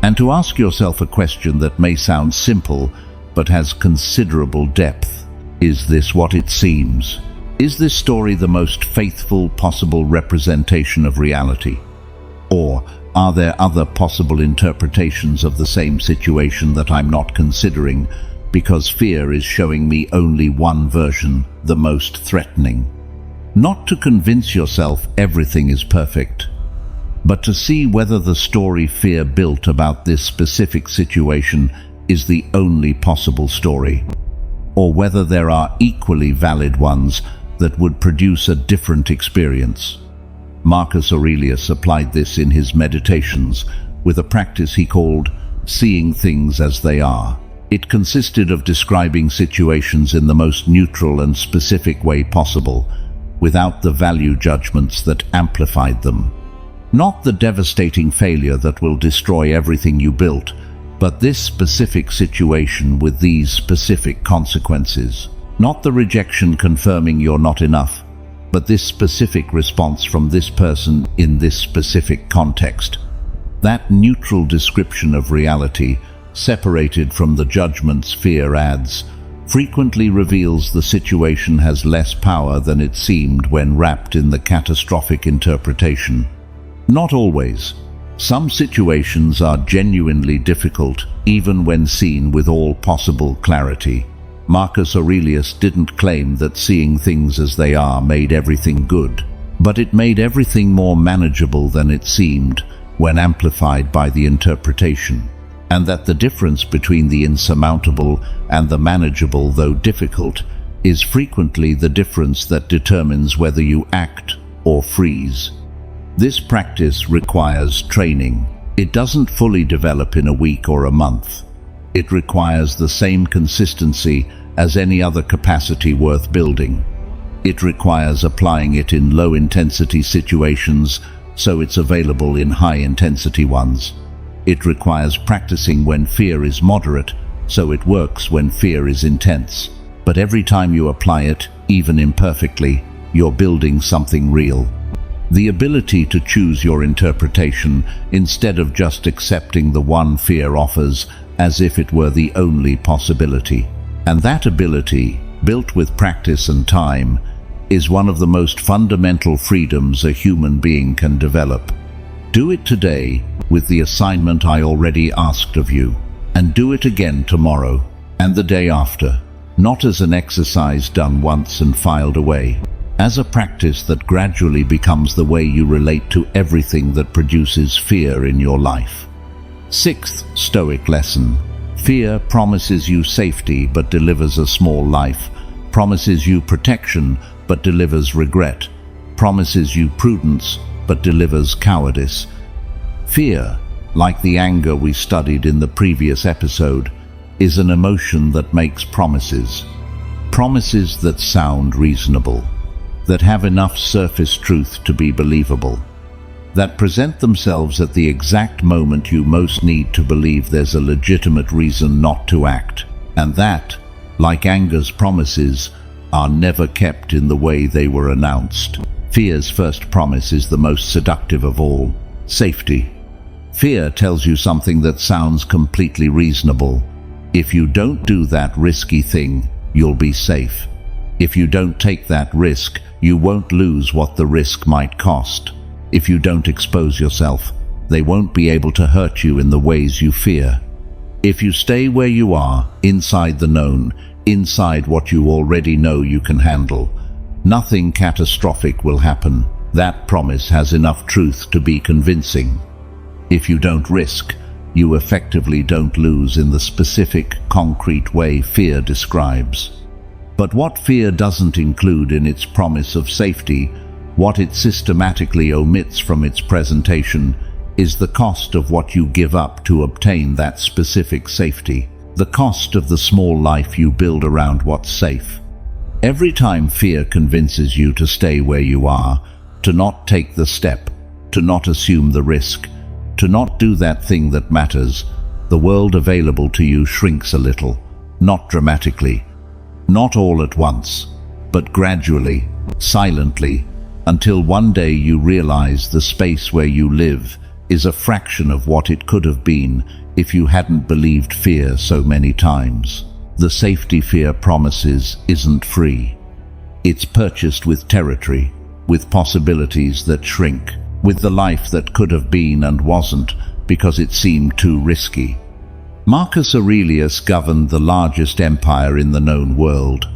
Speaker 1: And to ask yourself a question that may sound simple but has considerable depth. Is this what it seems? Is this story the most faithful possible representation of reality? Or are there other possible interpretations of the same situation that I'm not considering because fear is showing me only one version, the most threatening? Not to convince yourself everything is perfect, but to see whether the story fear built about this specific situation is the only possible story, or whether there are equally valid ones that would produce a different experience. Marcus Aurelius applied this in his Meditations with a practice he called seeing things as they are. It consisted of describing situations in the most neutral and specific way possible, without the value judgments that amplified them. Not the devastating failure that will destroy everything you built, but this specific situation with these specific consequences. Not the rejection confirming you're not enough, but this specific response from this person in this specific context. That neutral description of reality, separated from the judgments fear adds, frequently reveals the situation has less power than it seemed when wrapped in the catastrophic interpretation. Not always. Some situations are genuinely difficult, even when seen with all possible clarity. Marcus Aurelius didn't claim that seeing things as they are made everything good, but it made everything more manageable than it seemed when amplified by the interpretation, and that the difference between the insurmountable and the manageable, though difficult, is frequently the difference that determines whether you act or freeze. This practice requires training. It doesn't fully develop in a week or a month. It requires the same consistency as any other capacity worth building. It requires applying it in low-intensity situations so it's available in high-intensity ones. It requires practicing when fear is moderate so it works when fear is intense. But every time you apply it, even imperfectly, you're building something real. The ability to choose your interpretation instead of just accepting the one fear offers as if it were the only possibility. And that ability, built with practice and time, is one of the most fundamental freedoms a human being can develop. Do it today with the assignment I already asked of you, and do it again tomorrow and the day after, not as an exercise done once and filed away, as a practice that gradually becomes the way you relate to everything that produces fear in your life. Sixth Stoic lesson. Fear promises you safety but delivers a small life, promises you protection but delivers regret, promises you prudence but delivers cowardice. Fear, like the anger we studied in the previous episode, is an emotion that makes promises. Promises that sound reasonable, that have enough surface truth to be believable, that present themselves at the exact moment you most need to believe there's a legitimate reason not to act, and that, like anger's promises, are never kept in the way they were announced. Fear's first promise is the most seductive of all: safety. Fear tells you something that sounds completely reasonable. If you don't do that risky thing, you'll be safe. If you don't take that risk, you won't lose what the risk might cost. If you don't expose yourself, They won't be able to hurt you in the ways you fear. If you stay where you are, inside the known, inside what you already know you can handle, nothing catastrophic will happen. That promise has enough truth to be convincing. If you don't risk, you effectively don't lose in the specific, concrete way fear describes. But what fear doesn't include in its promise of safety, what it systematically omits from its presentation, is the cost of what you give up to obtain that specific safety, the cost of the small life you build around what's safe. Every time fear convinces you to stay where you are, to not take the step, to not assume the risk, to not do that thing that matters, the world available to you shrinks a little, not dramatically, not all at once, but gradually, silently, until one day you realize the space where you live is a fraction of what it could have been if you hadn't believed fear so many times. The safety fear promises isn't free. It's purchased with territory, with possibilities that shrink, with the life that could have been and wasn't because it seemed too risky. Marcus Aurelius governed the largest empire in the known world,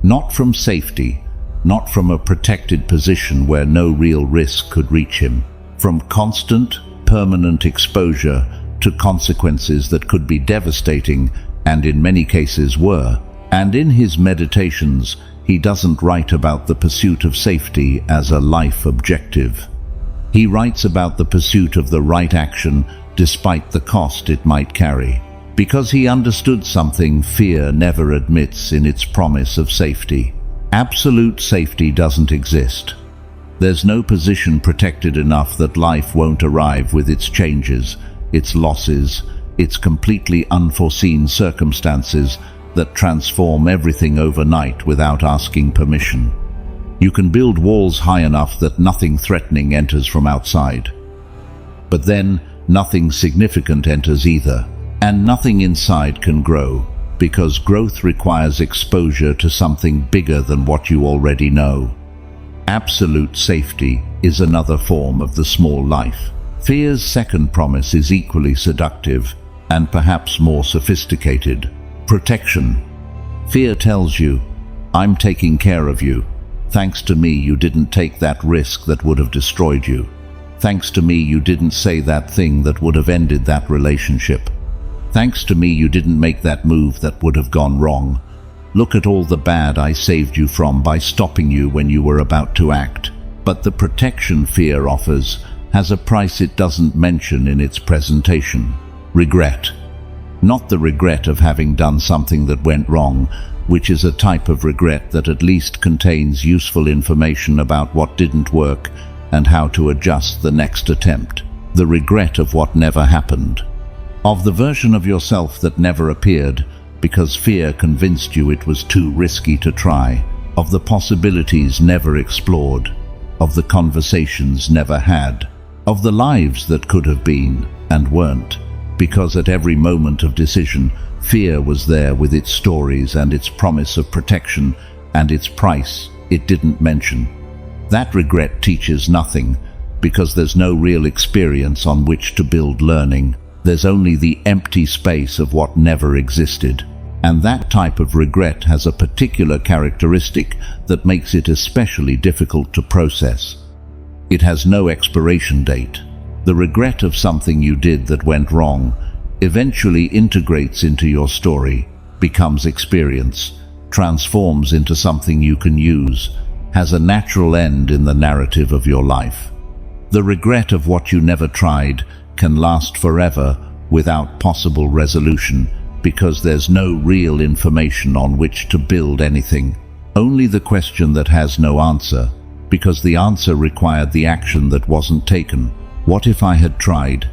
Speaker 1: not from safety, not from a protected position where no real risk could reach him, from constant, permanent exposure to consequences that could be devastating and in many cases were. And in his meditations, he doesn't write about the pursuit of safety as a life objective. He writes about the pursuit of the right action despite the cost it might carry, because he understood something fear never admits in its promise of safety. Absolute safety doesn't exist. There's no position protected enough that life won't arrive with its changes, its losses, its completely unforeseen circumstances that transform everything overnight without asking permission. You can build walls high enough that nothing threatening enters from outside. But then, nothing significant enters either, and nothing inside can grow, because growth requires exposure to something bigger than what you already know. Absolute safety is another form of the small life. Fear's second promise is equally seductive, and perhaps more sophisticated. Protection. Fear tells you, I'm taking care of you. Thanks to me, you didn't take that risk that would have destroyed you. Thanks to me, you didn't say that thing that would have ended that relationship. Thanks to me, you didn't make that move that would have gone wrong. Look at all the bad I saved you from by stopping you when you were about to act. But the protection fear offers has a price it doesn't mention in its presentation. Regret. Not the regret of having done something that went wrong, which is a type of regret that at least contains useful information about what didn't work and how to adjust the next attempt. The regret of what never happened. Of the version of yourself that never appeared because fear convinced you it was too risky to try. Of the possibilities never explored. Of the conversations never had. Of the lives that could have been and weren't. Because at every moment of decision, fear was there with its stories and its promise of protection and its price it didn't mention. That regret teaches nothing, because there's no real experience on which to build learning. There's only the empty space of what never existed. And that type of regret has a particular characteristic that makes it especially difficult to process. It has no expiration date. The regret of something you did that went wrong eventually integrates into your story, becomes experience, transforms into something you can use, has a natural end in the narrative of your life. The regret of what you never tried can last forever without possible resolution, because there's no real information on which to build anything. Only the question that has no answer, because the answer required the action that wasn't taken. What if I had tried?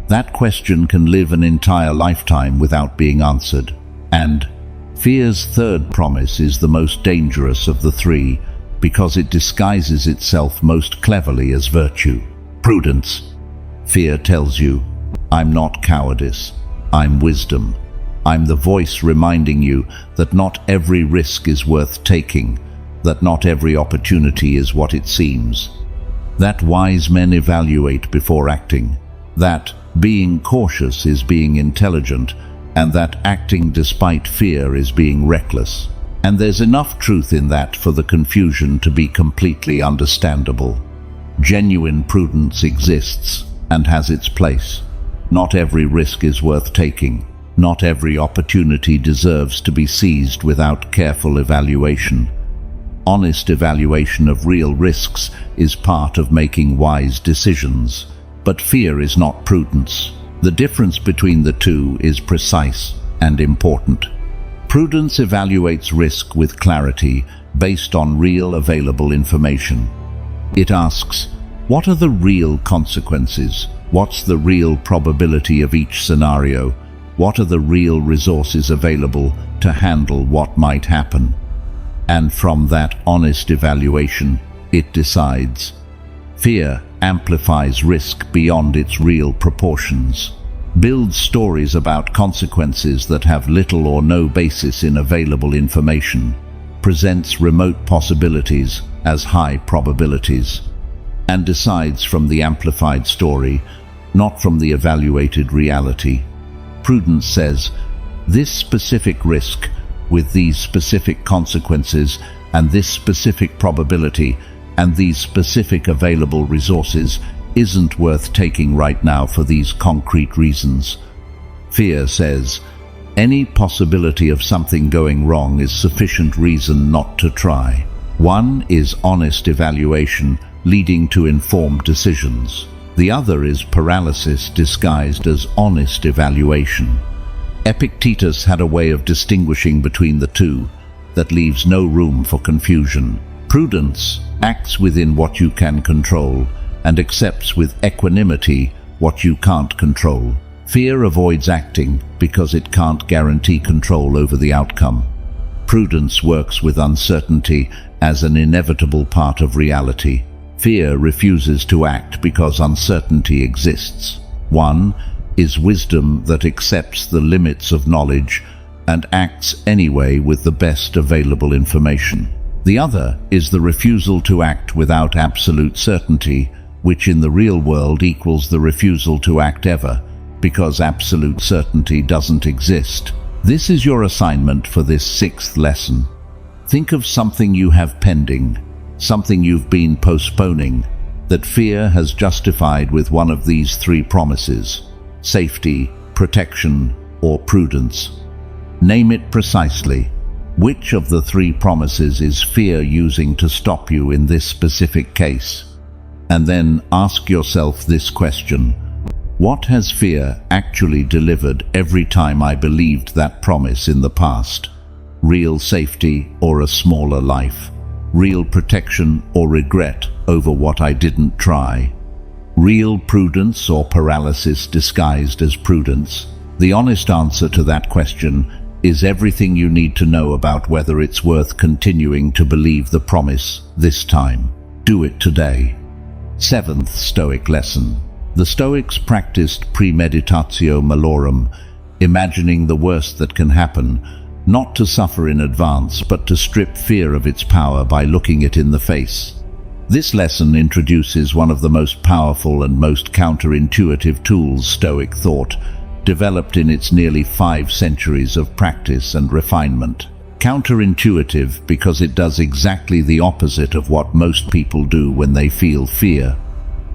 Speaker 1: That question can live an entire lifetime without being answered. And fear's third promise is the most dangerous of the three, because it disguises itself most cleverly as virtue. Prudence. Fear tells you, I'm not cowardice, I'm wisdom. I'm the voice reminding you that not every risk is worth taking, that not every opportunity is what it seems. That wise men evaluate before acting, that being cautious is being intelligent, and that acting despite fear is being reckless. And there's enough truth in that for the confusion to be completely understandable. Genuine prudence exists and has its place. Not every risk is worth taking. Not every opportunity deserves to be seized without careful evaluation. Honest evaluation of real risks is part of making wise decisions. But fear is not prudence. The difference between the two is precise and important. Prudence evaluates risk with clarity based on real available information. It asks, what are the real consequences? What's the real probability of each scenario? What are the real resources available to handle what might happen? And from that honest evaluation, it decides. Fear amplifies risk beyond its real proportions, builds stories about consequences that have little or no basis in available information, presents remote possibilities as high probabilities, and decides from the amplified story, not from the evaluated reality. Prudence says, this specific risk, with these specific consequences, and this specific probability, and these specific available resources, isn't worth taking right now for these concrete reasons. Fear says, any possibility of something going wrong is sufficient reason not to try. One is honest evaluation, leading to informed decisions. The other is paralysis disguised as honest evaluation. Epictetus had a way of distinguishing between the two that leaves no room for confusion. Prudence acts within what you can control and accepts with equanimity what you can't control. Fear avoids acting because it can't guarantee control over the outcome. Prudence works with uncertainty as an inevitable part of reality. Fear refuses to act because uncertainty exists. One is wisdom that accepts the limits of knowledge and acts anyway with the best available information. The other is the refusal to act without absolute certainty, which in the real world equals the refusal to act ever, because absolute certainty doesn't exist. This is your assignment for this 6th lesson. Think of something you have pending, something you've been postponing, that fear has justified with one of these 3 promises: safety, protection, or prudence. Name it precisely. Which of the 3 promises is fear using to stop you in this specific case? And then ask yourself this question: what has fear actually delivered every time I believed that promise in the past? Real safety or a smaller life? Real protection or regret over what I didn't try? Real prudence or paralysis disguised as prudence? The honest answer to that question is everything you need to know about whether it's worth continuing to believe the promise this time. Do it today. 7th Stoic lesson. The Stoics practiced premeditatio malorum, imagining the worst that can happen, not to suffer in advance, but to strip fear of its power by looking it in the face. This lesson introduces one of the most powerful and most counterintuitive tools Stoic thought, developed in its nearly 5 centuries of practice and refinement. Counterintuitive because it does exactly the opposite of what most people do when they feel fear.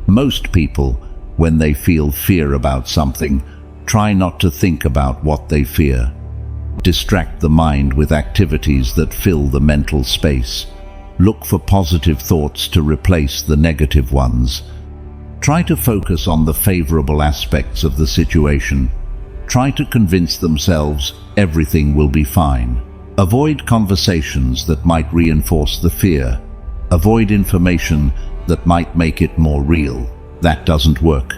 Speaker 1: Most people, when they feel fear about something, try not to think about what they fear. Distract the mind with activities that fill the mental space. Look for positive thoughts to replace the negative ones. Try to focus on the favorable aspects of the situation. Try to convince themselves everything will be fine. Avoid conversations that might reinforce the fear. Avoid information that might make it more real. That doesn't work.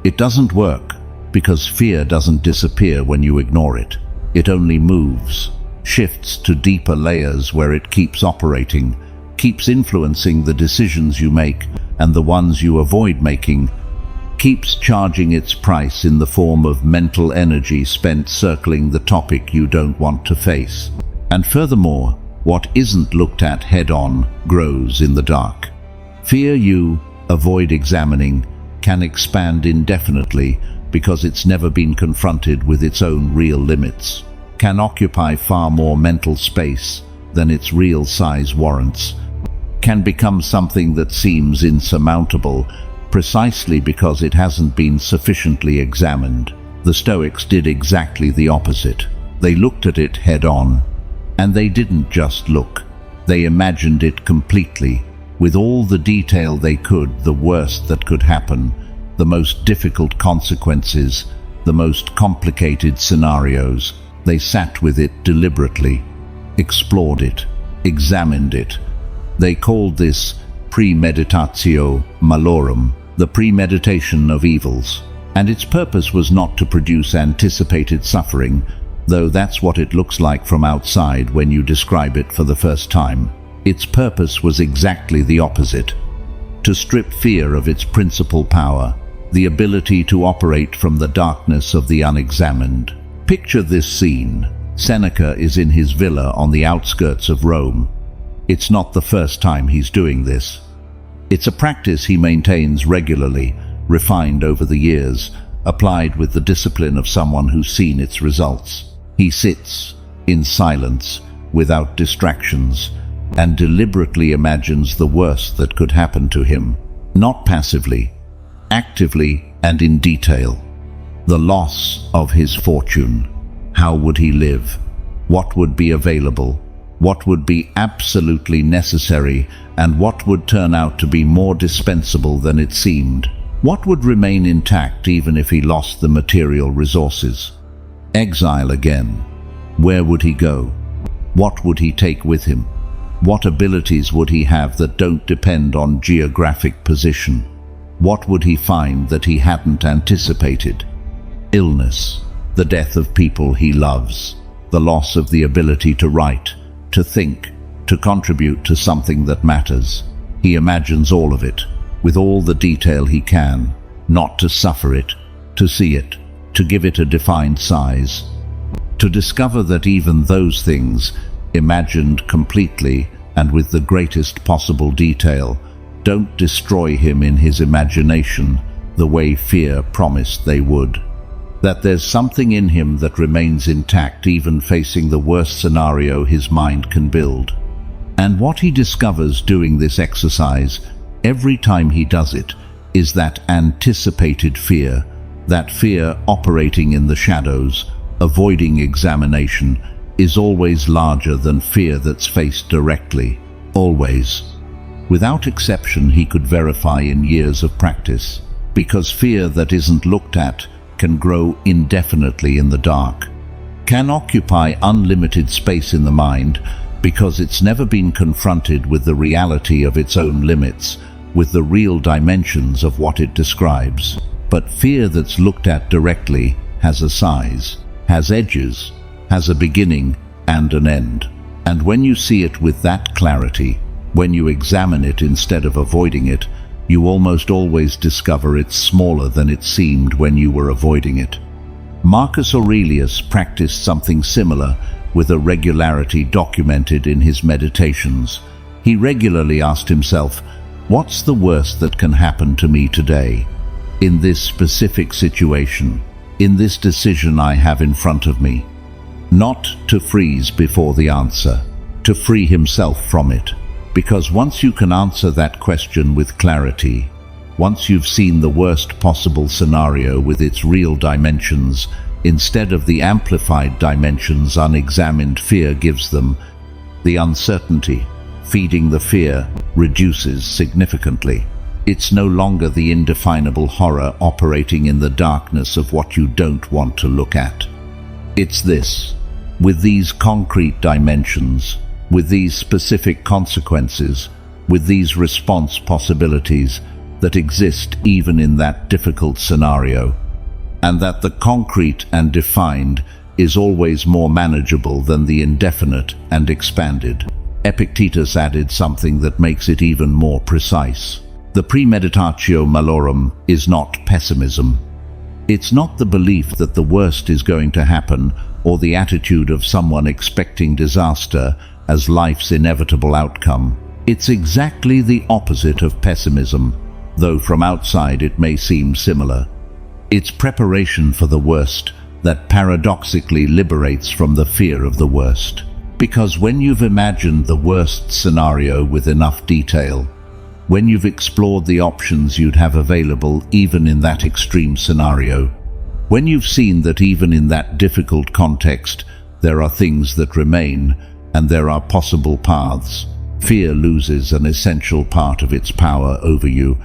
Speaker 1: It doesn't work because fear doesn't disappear when you ignore it. It only moves, shifts to deeper layers where it keeps operating, keeps influencing the decisions you make and the ones you avoid making, keeps charging its price in the form of mental energy spent circling the topic you don't want to face. And furthermore, what isn't looked at head-on grows in the dark. Fear you, avoid examining, can expand indefinitely because it's never been confronted with its own real limits, can occupy far more mental space than its real size warrants, can become something that seems insurmountable precisely because it hasn't been sufficiently examined. The Stoics did exactly the opposite. They looked at it head-on, and they didn't just look. They imagined it completely, with all the detail they could, the worst that could happen, the most difficult consequences, the most complicated scenarios. They sat with it deliberately, explored it, examined it. They called this premeditatio malorum, the premeditation of evils. And its purpose was not to produce anticipated suffering, though that's what it looks like from outside when you describe it for the first time. Its purpose was exactly the opposite: to strip fear of its principal power, the ability to operate from the darkness of the unexamined. Picture this scene. Seneca is in his villa on the outskirts of Rome. It's not the first time he's doing this. It's a practice he maintains regularly, refined over the years, applied with the discipline of someone who's seen its results. He sits in silence, without distractions, and deliberately imagines the worst that could happen to him, not passively, actively and in detail. The loss of his fortune. How would he live? What would be available? What would be absolutely necessary, and what would turn out to be more dispensable than it seemed? What would remain intact even if he lost the material resources? Exile again. Where would he go? What would he take with him? What abilities would he have that don't depend on geographic position? What would he find that he hadn't anticipated? Illness, the death of people he loves, the loss of the ability to write, to think, to contribute to something that matters. He imagines all of it, with all the detail he can, not to suffer it, to see it, to give it a defined size, to discover that even those things, imagined completely and with the greatest possible detail, don't destroy him in his imagination the way fear promised they would. That there's something in him that remains intact even facing the worst scenario his mind can build. And what he discovers doing this exercise, every time he does it, is that anticipated fear, that fear operating in the shadows, avoiding examination, is always larger than fear that's faced directly. Always. Without exception, he could verify in years of practice, because fear that isn't looked at can grow indefinitely in the dark, can occupy unlimited space in the mind because it's never been confronted with the reality of its own limits, with the real dimensions of what it describes. But fear that's looked at directly has a size, has edges, has a beginning and an end. And when you see it with that clarity, when you examine it instead of avoiding it, you almost always discover it's smaller than it seemed when you were avoiding it. Marcus Aurelius practiced something similar with a regularity documented in his meditations. He regularly asked himself, "What's the worst that can happen to me today? In this specific situation, in this decision I have in front of me?" Not to freeze before the answer, to free himself from it. Because once you can answer that question with clarity, once you've seen the worst possible scenario with its real dimensions, instead of the amplified dimensions unexamined fear gives them, the uncertainty, feeding the fear, reduces significantly. It's no longer the indefinable horror operating in the darkness of what you don't want to look at. It's this, with these concrete dimensions, with these specific consequences, with these response possibilities that exist even in that difficult scenario, and that the concrete and defined is always more manageable than the indefinite and expanded. Epictetus added something that makes it even more precise. The premeditatio malorum is not pessimism. It's not the belief that the worst is going to happen or the attitude of someone expecting disaster as life's inevitable outcome. It's exactly the opposite of pessimism. though from outside it may seem similar. It's preparation for the worst that paradoxically liberates from the fear of the worst. Because when you've imagined the worst scenario with enough detail, when you've explored the options you'd have available even in that extreme scenario, when you've seen that even in that difficult context there are things that remain and there are possible paths, fear loses an essential part of its power over you.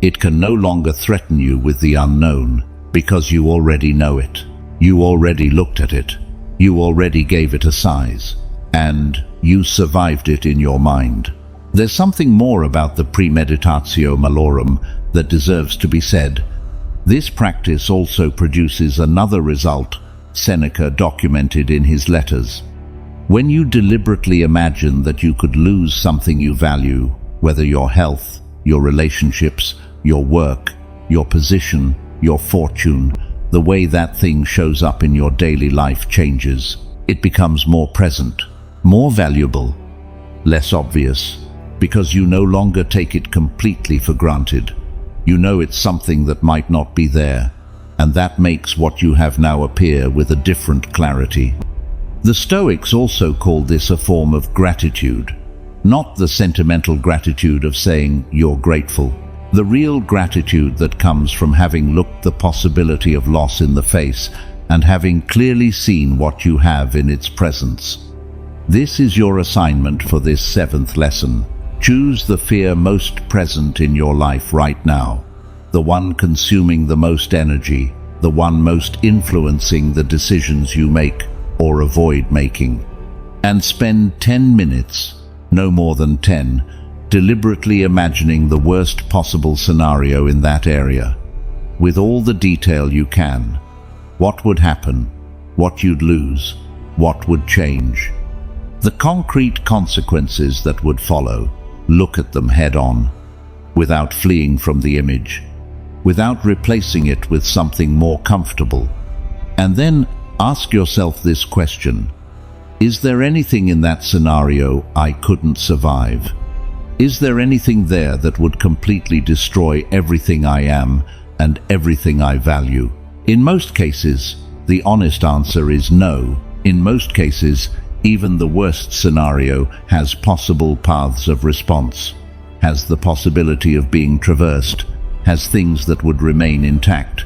Speaker 1: It can no longer threaten you with the unknown because you already know it. You already looked at it. You already gave it a size. And you survived it in your mind. There's something more about the premeditatio malorum that deserves to be said. This practice also produces another result Seneca documented in his letters. When you deliberately imagine that you could lose something you value, whether your health, your relationships, your work, your position, your fortune, the way that thing shows up in your daily life changes. It becomes more present, more valuable, less obvious, because you no longer take it completely for granted. You know it's something that might not be there, and that makes what you have now appear with a different clarity. The Stoics also called this a form of gratitude, not the sentimental gratitude of saying you're grateful. The real gratitude that comes from having looked the possibility of loss in the face and having clearly seen what you have in its presence. This is your assignment for this 7th lesson. Choose the fear most present in your life right now, the one consuming the most energy, the one most influencing the decisions you make or avoid making. And spend 10 minutes, no more than 10, deliberately imagining the worst possible scenario in that area, with all the detail you can. What would happen? What you'd lose? What would change? The concrete consequences that would follow. Look at them head on, without fleeing from the image, without replacing it with something more comfortable. And then ask yourself this question: is there anything in that scenario I couldn't survive? Is there anything there that would completely destroy everything I am and everything I value? In most cases, the honest answer is no. In most cases, even the worst scenario has possible paths of response, has the possibility of being traversed, has things that would remain intact.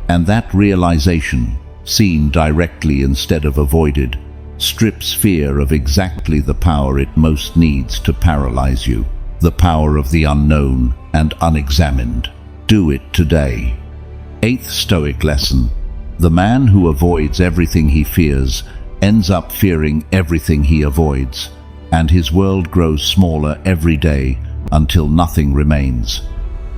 Speaker 1: And that realization, seen directly instead of avoided, strips fear of exactly the power it most needs to paralyze you, the power of the unknown and unexamined. Do it today. 8th Stoic lesson. The man who avoids everything he fears ends up fearing everything he avoids, and his world grows smaller every day until nothing remains.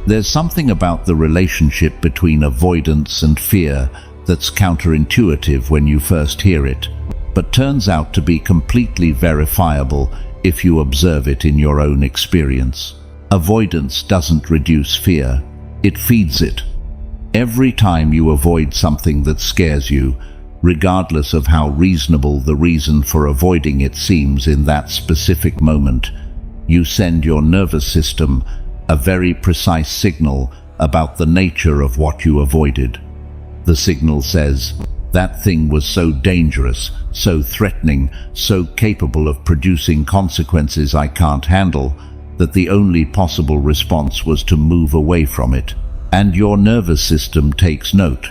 Speaker 1: There's something about the relationship between avoidance and fear that's counterintuitive when you first hear it, but turns out to be completely verifiable if you observe it in your own experience. Avoidance doesn't reduce fear, it feeds it. Every time you avoid something that scares you, regardless of how reasonable the reason for avoiding it seems in that specific moment, you send your nervous system a very precise signal about the nature of what you avoided. The signal says, that thing was so dangerous, so threatening, so capable of producing consequences I can't handle, that the only possible response was to move away from it. And your nervous system takes note.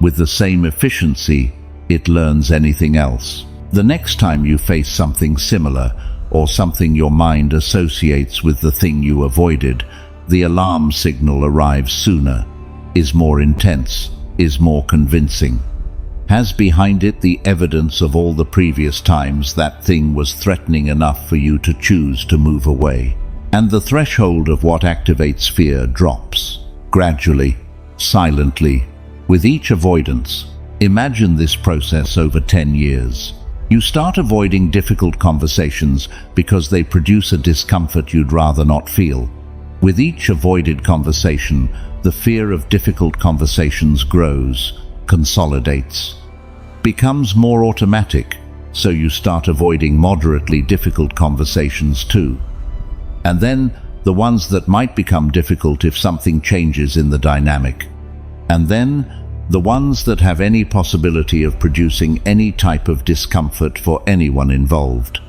Speaker 1: With the same efficiency, it learns anything else. The next time you face something similar, or something your mind associates with the thing you avoided, the alarm signal arrives sooner, is more intense, is more convincing, has behind it the evidence of all the previous times that thing was threatening enough for you to choose to move away. And the threshold of what activates fear drops, gradually, silently, with each avoidance. Imagine this process over 10 years. You start avoiding difficult conversations because they produce a discomfort you'd rather not feel. With each avoided conversation, the fear of difficult conversations grows, consolidates, becomes more automatic, so you start avoiding moderately difficult conversations too. And then, the ones that might become difficult if something changes in the dynamic, and then the ones that have any possibility of producing any type of discomfort for anyone involved.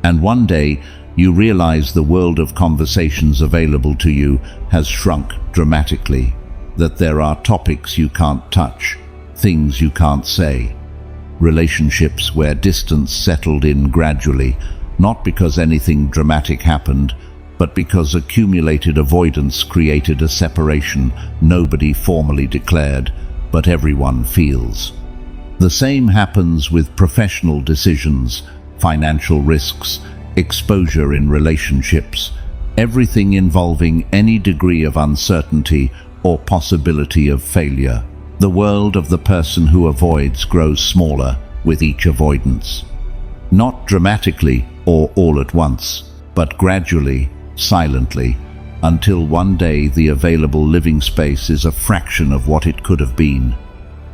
Speaker 1: And one day, you realize the world of conversations available to you has shrunk dramatically, that there are topics you can't touch, things you can't say, relationships where distance settled in gradually, not because anything dramatic happened, but because accumulated avoidance created a separation nobody formally declared, but everyone feels. The same happens with professional decisions, financial risks, exposure in relationships, everything involving any degree of uncertainty or possibility of failure. The world of the person who avoids grows smaller with each avoidance. Not dramatically or all at once, but gradually, silently, until one day the available living space is a fraction of what it could have been.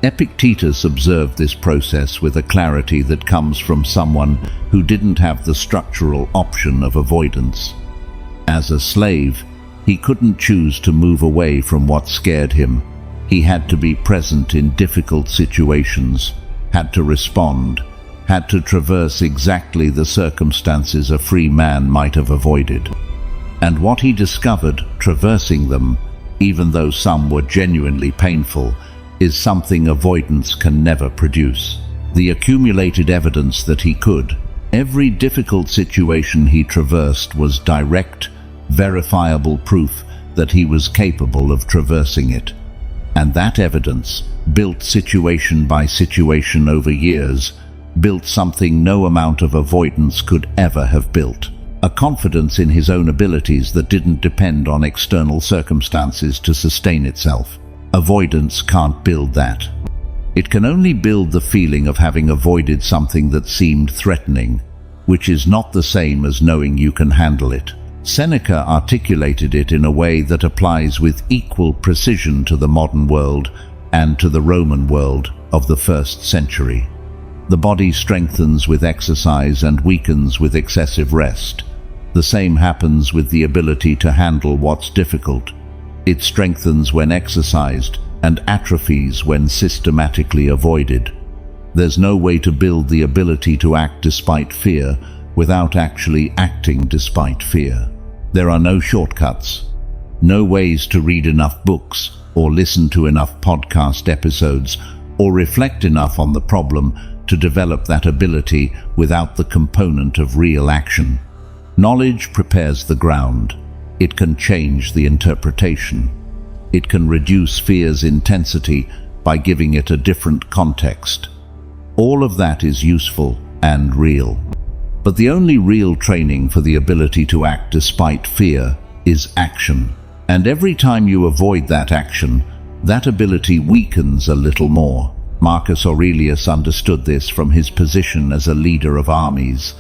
Speaker 1: Epictetus observed this process with a clarity that comes from someone who didn't have the structural option of avoidance. As a slave, he couldn't choose to move away from what scared him. He had to be present in difficult situations, had to respond, had to traverse exactly the circumstances a free man might have avoided. And what he discovered, traversing them, even though some were genuinely painful, is something avoidance can never produce. The accumulated evidence that he could. Every difficult situation he traversed was direct, verifiable proof that he was capable of traversing it. And that evidence, built situation by situation over years, built something no amount of avoidance could ever have built. A confidence in his own abilities that didn't depend on external circumstances to sustain itself. Avoidance can't build that. It can only build the feeling of having avoided something that seemed threatening, which is not the same as knowing you can handle it. Seneca articulated it in a way that applies with equal precision to the modern world and to the Roman world of the 1st century. The body strengthens with exercise and weakens with excessive rest. The same happens with the ability to handle what's difficult. It strengthens when exercised and atrophies when systematically avoided. There's no way to build the ability to act despite fear without actually acting despite fear. There are no shortcuts, no ways to read enough books or listen to enough podcast episodes or reflect enough on the problem to develop that ability without the component of real action. Knowledge prepares the ground. It can change the interpretation. It can reduce fear's intensity by giving it a different context. All of that is useful and real. But the only real training for the ability to act despite fear is action. And every time you avoid that action, that ability weakens a little more. Marcus Aurelius understood this from his position as a leader of armies.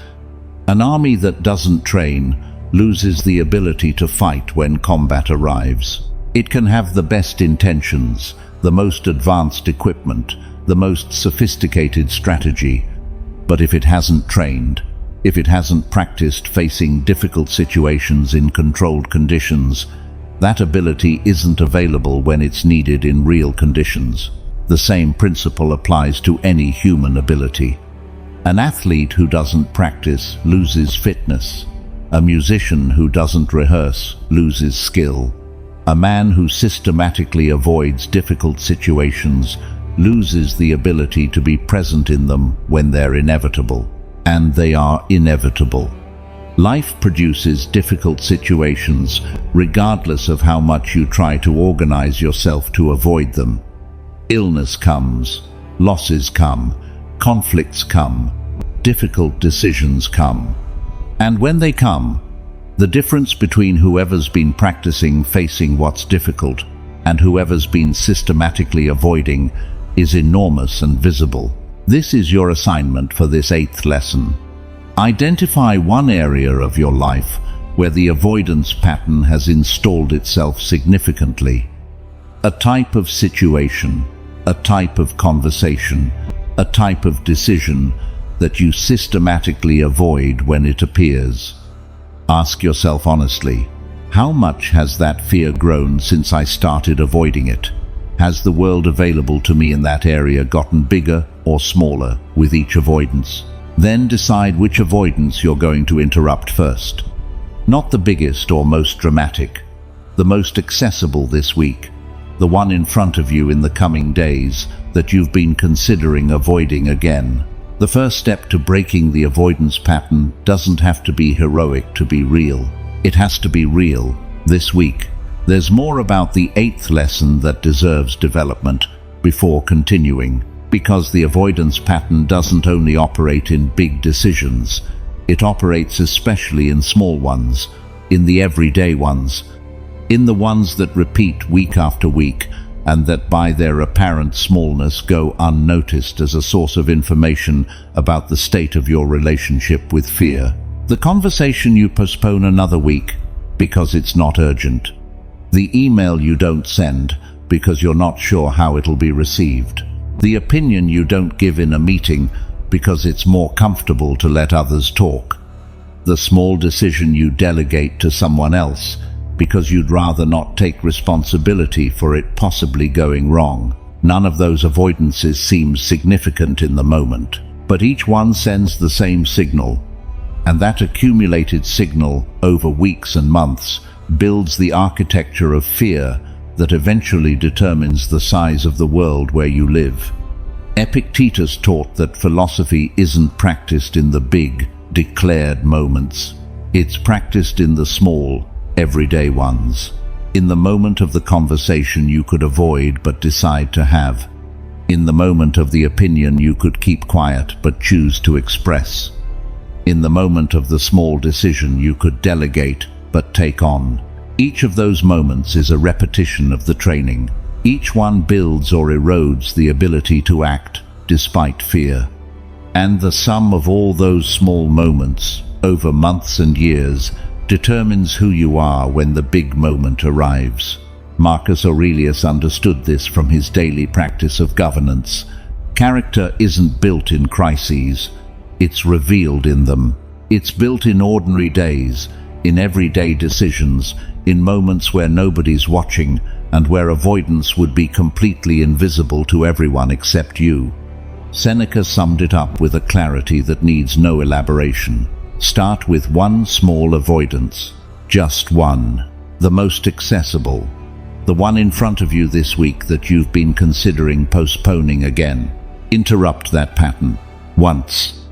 Speaker 1: An army that doesn't train loses the ability to fight when combat arrives. It can have the best intentions, the most advanced equipment, the most sophisticated strategy, but if it hasn't trained, if it hasn't practiced facing difficult situations in controlled conditions, that ability isn't available when it's needed in real conditions. The same principle applies to any human ability. An athlete who doesn't practice loses fitness. A musician who doesn't rehearse loses skill. A man who systematically avoids difficult situations loses the ability to be present in them when they're inevitable. And they are inevitable. Life produces difficult situations regardless of how much you try to organize yourself to avoid them. Illness comes, losses come, conflicts come, difficult decisions come. And when they come, the difference between whoever's been practicing facing what's difficult and whoever's been systematically avoiding is enormous and visible. This is your assignment for this 8th lesson. Identify one area of your life where the avoidance pattern has installed itself significantly. A type of situation, a type of conversation, a type of decision that you systematically avoid when it appears. Ask yourself honestly, How much has that fear grown since I started avoiding it? Has the world available to me in that area gotten bigger or smaller with each avoidance? Then decide which avoidance you're going to interrupt first. Not the biggest or most dramatic, the most accessible this week, the one in front of you in the coming days that you've been considering avoiding again. The first step to breaking the avoidance pattern doesn't have to be heroic to be real. It has to be real this week. There's more about the 8th lesson that deserves development before continuing, because the avoidance pattern doesn't only operate in big decisions, it operates especially in small ones, in the everyday ones, in the ones that repeat week after week, and that by their apparent smallness go unnoticed as a source of information about the state of your relationship with fear. The conversation you postpone another week because it's not urgent. The email you don't send because you're not sure how it'll be received. The opinion you don't give in a meeting because it's more comfortable to let others talk. The small decision you delegate to someone else because you'd rather not take responsibility for it possibly going wrong. None of those avoidances seems significant in the moment, but each one sends the same signal. And that accumulated signal over weeks and months builds the architecture of fear that eventually determines the size of the world where you live. Epictetus taught that philosophy isn't practiced in the big, declared moments. It's practiced in the small, everyday ones. In the moment of the conversation you could avoid but decide to have. In the moment of the opinion you could keep quiet but choose to express. In the moment of the small decision you could delegate but take on. Each of those moments is a repetition of the training. Each one builds or erodes the ability to act despite fear. And the sum of all those small moments, over months and years, determines who you are when the big moment arrives. Marcus Aurelius understood this from his daily practice of governance. Character isn't built in crises. It's revealed in them. It's built in ordinary days, in everyday decisions, in moments where nobody's watching and where avoidance would be completely invisible to everyone except you. Seneca summed it up with a clarity that needs no elaboration. Start with one small avoidance. Just one. The most accessible. The one in front of you this week that you've been considering postponing again. Interrupt that pattern. Once.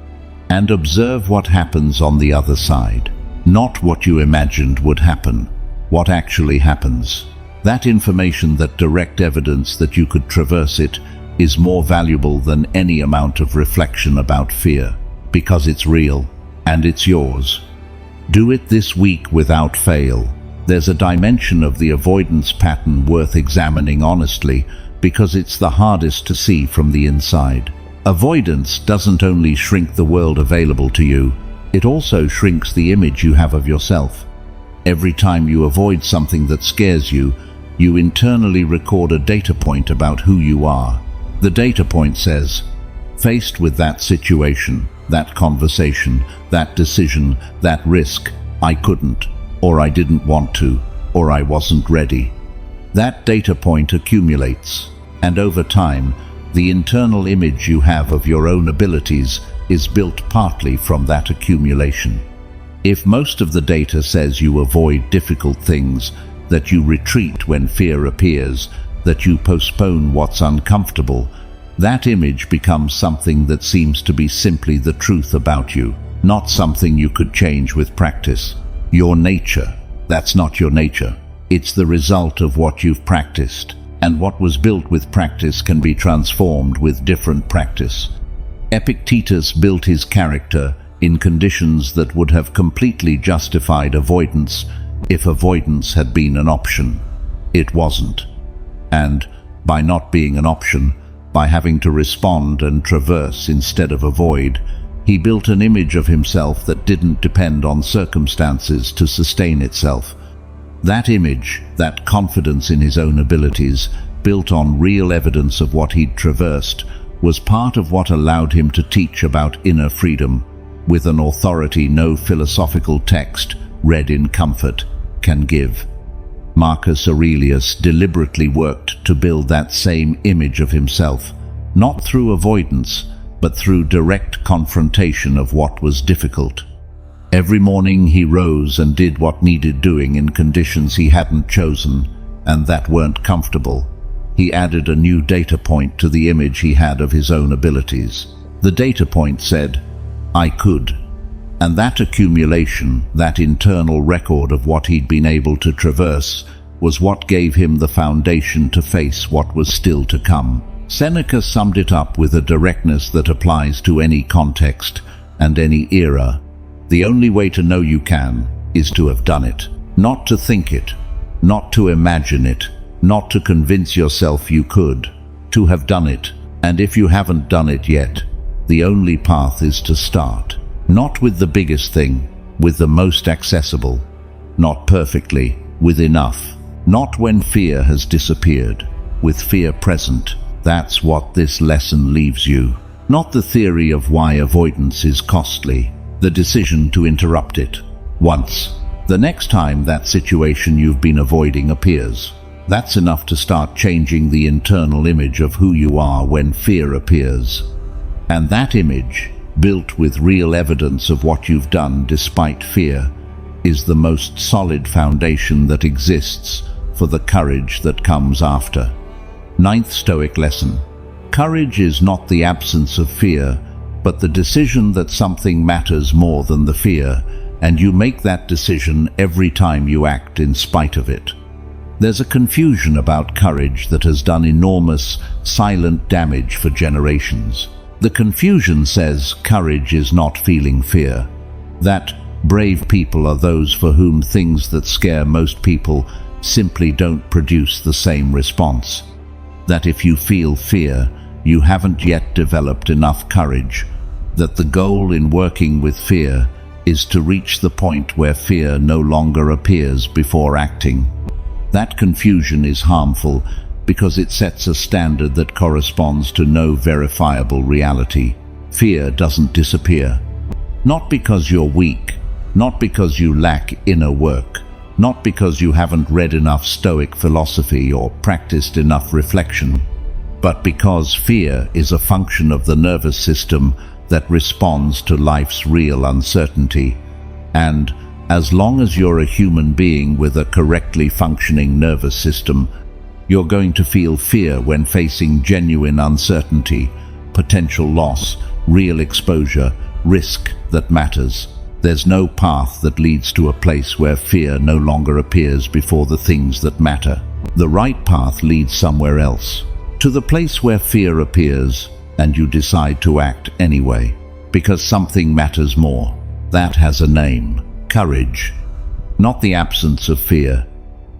Speaker 1: And observe what happens on the other side. Not what you imagined would happen, what actually happens. That information, that direct evidence that you could traverse it, is more valuable than any amount of reflection about fear, because it's real, and it's yours. Do it this week without fail. There's a dimension of the avoidance pattern worth examining honestly, because it's the hardest to see from the inside. Avoidance doesn't only shrink the world available to you, it also shrinks the image you have of yourself. Every time you avoid something that scares you, you internally record a data point about who you are. The data point says, faced with that situation, that conversation, that decision, that risk, I couldn't, or I didn't want to, or I wasn't ready. That data point accumulates, and over time, the internal image you have of your own abilities is built partly from that accumulation. If most of the data says you avoid difficult things, that you retreat when fear appears, that you postpone what's uncomfortable, that image becomes something that seems to be simply the truth about you, not something you could change with practice. Your nature, that's not your nature. It's the result of what you've practiced, and what was built with practice can be transformed with different practice. Epictetus built his character in conditions that would have completely justified avoidance if avoidance had been an option. It wasn't. And by not being an option, by having to respond and traverse instead of avoid, he built an image of himself that didn't depend on circumstances to sustain itself. That image, that confidence in his own abilities, built on real evidence of what he'd traversed, was part of what allowed him to teach about inner freedom, with an authority no philosophical text read in comfort. can give. Marcus Aurelius deliberately worked to build that same image of himself, not through avoidance, but through direct confrontation of what was difficult. Every morning he rose and did what needed doing in conditions he hadn't chosen and that weren't comfortable. He added a new data point to the image he had of his own abilities. The data point said, "I could." And that accumulation, that internal record of what he'd been able to traverse, was what gave him the foundation to face what was still to come. Seneca summed it up with a directness that applies to any context and any era. The only way to know you can is to have done it. Not to think it, not to imagine it, not to convince yourself you could, to have done it. And if you haven't done it yet, the only path is to start. Not with the biggest thing, with the most accessible. Not perfectly, with enough. Not when fear has disappeared, with fear present. That's what this lesson leaves you. Not the theory of why avoidance is costly, the decision to interrupt it. Once. The next time that situation you've been avoiding appears, that's enough to start changing the internal image of who you are when fear appears. And that image, built with real evidence of what you've done despite fear, is the most solid foundation that exists for the courage that comes after. Ninth Stoic lesson. Courage is not the absence of fear, but the decision that something matters more than the fear, and you make that decision every time you act in spite of it. There's a confusion about courage that has done enormous, silent damage for generations. The confusion says courage is not feeling fear, that brave people are those for whom things that scare most people simply don't produce the same response, that if you feel fear, you haven't yet developed enough courage, that the goal in working with fear is to reach the point where fear no longer appears before acting. That confusion is harmful because it sets a standard that corresponds to no verifiable reality. Fear doesn't disappear. Not because you're weak, not because you lack inner work, not because you haven't read enough Stoic philosophy or practiced enough reflection, but because fear is a function of the nervous system that responds to life's real uncertainty. And as long as you're a human being with a correctly functioning nervous system, you're going to feel fear when facing genuine uncertainty, potential loss, real exposure, risk that matters. There's no path that leads to a place where fear no longer appears before the things that matter. The right path leads somewhere else, to the place where fear appears and you decide to act anyway, because something matters more. That has a name: courage. Not the absence of fear,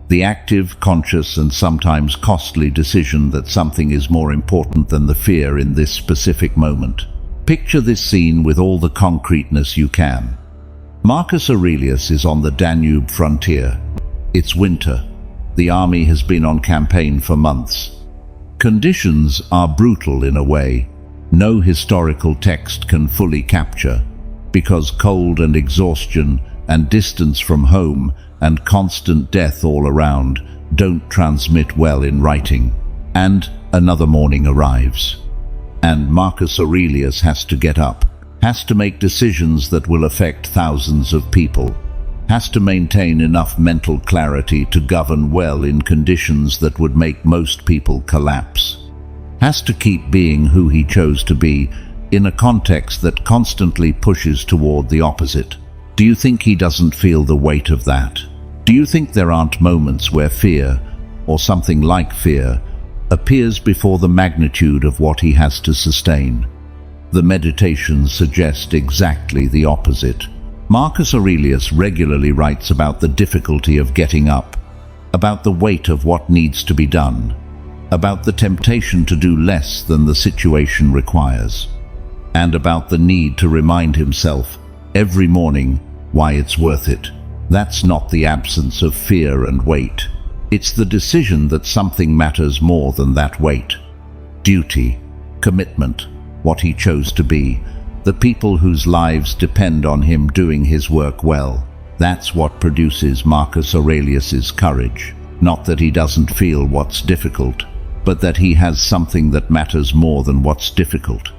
Speaker 1: the active, conscious, and sometimes costly decision that something is more important than the fear in this specific moment. Picture this scene with all the concreteness you can. Marcus Aurelius is on the Danube frontier. It's winter. The army has been on campaign for months. Conditions are brutal in a way no historical text can fully capture, because cold and exhaustion and distance from home and constant death all around don't transmit well in writing. And another morning arrives. And Marcus Aurelius has to get up, has to make decisions that will affect thousands of people, has to maintain enough mental clarity to govern well in conditions that would make most people collapse, has to keep being who he chose to be in a context that constantly pushes toward the opposite. Do you think he doesn't feel the weight of that? Do you think there aren't moments where fear, or something like fear, appears before the magnitude of what he has to sustain? The meditations suggest exactly the opposite. Marcus Aurelius regularly writes about the difficulty of getting up, about the weight of what needs to be done, about the temptation to do less than the situation requires, and about the need to remind himself every morning why it's worth it. That's not the absence of fear and weight. It's the decision that something matters more than that weight. Duty, commitment, what he chose to be, the people whose lives depend on him doing his work well. That's what produces Marcus Aurelius's courage. Not that he doesn't feel what's difficult, but that he has something that matters more than what's difficult.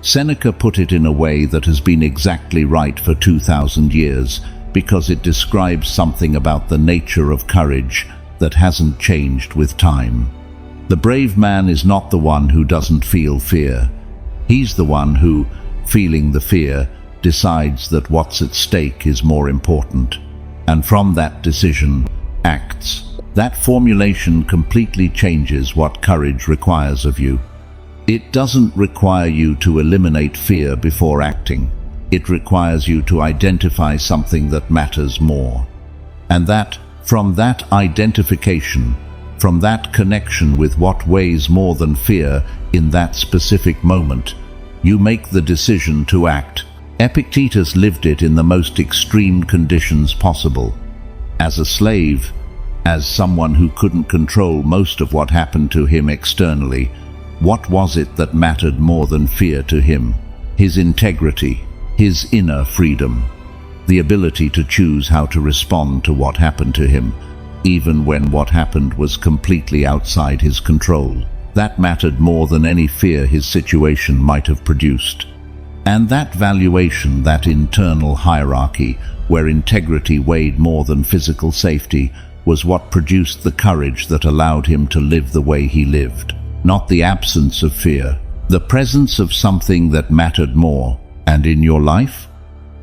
Speaker 1: Seneca put it in a way that has been exactly right for 2,000 years, because it describes something about the nature of courage that hasn't changed with time. The brave man is not the one who doesn't feel fear. He's the one who, feeling the fear, decides that what's at stake is more important, and from that decision, acts. That formulation completely changes what courage requires of you. It doesn't require you to eliminate fear before acting. It requires you to identify something that matters more. And that, from that identification, from that connection with what weighs more than fear in that specific moment, you make the decision to act. Epictetus lived it in the most extreme conditions possible. As a slave, as someone who couldn't control most of what happened to him externally, what was it that mattered more than fear to him? His integrity, his inner freedom, the ability to choose how to respond to what happened to him, even when what happened was completely outside his control. That mattered more than any fear his situation might have produced. And that valuation, that internal hierarchy, where integrity weighed more than physical safety, was what produced the courage that allowed him to live the way he lived. Not the absence of fear, the presence of something that mattered more. And in your life?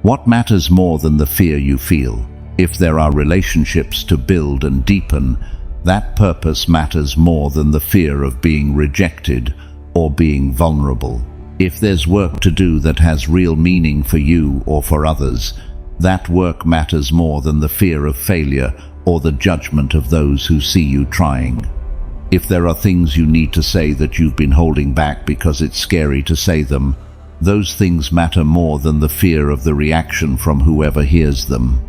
Speaker 1: What matters more than the fear you feel? If there are relationships to build and deepen, that purpose matters more than the fear of being rejected or being vulnerable. If there's work to do that has real meaning for you or for others, that work matters more than the fear of failure or the judgment of those who see you trying. If there are things you need to say that you've been holding back because it's scary to say them, those things matter more than the fear of the reaction from whoever hears them.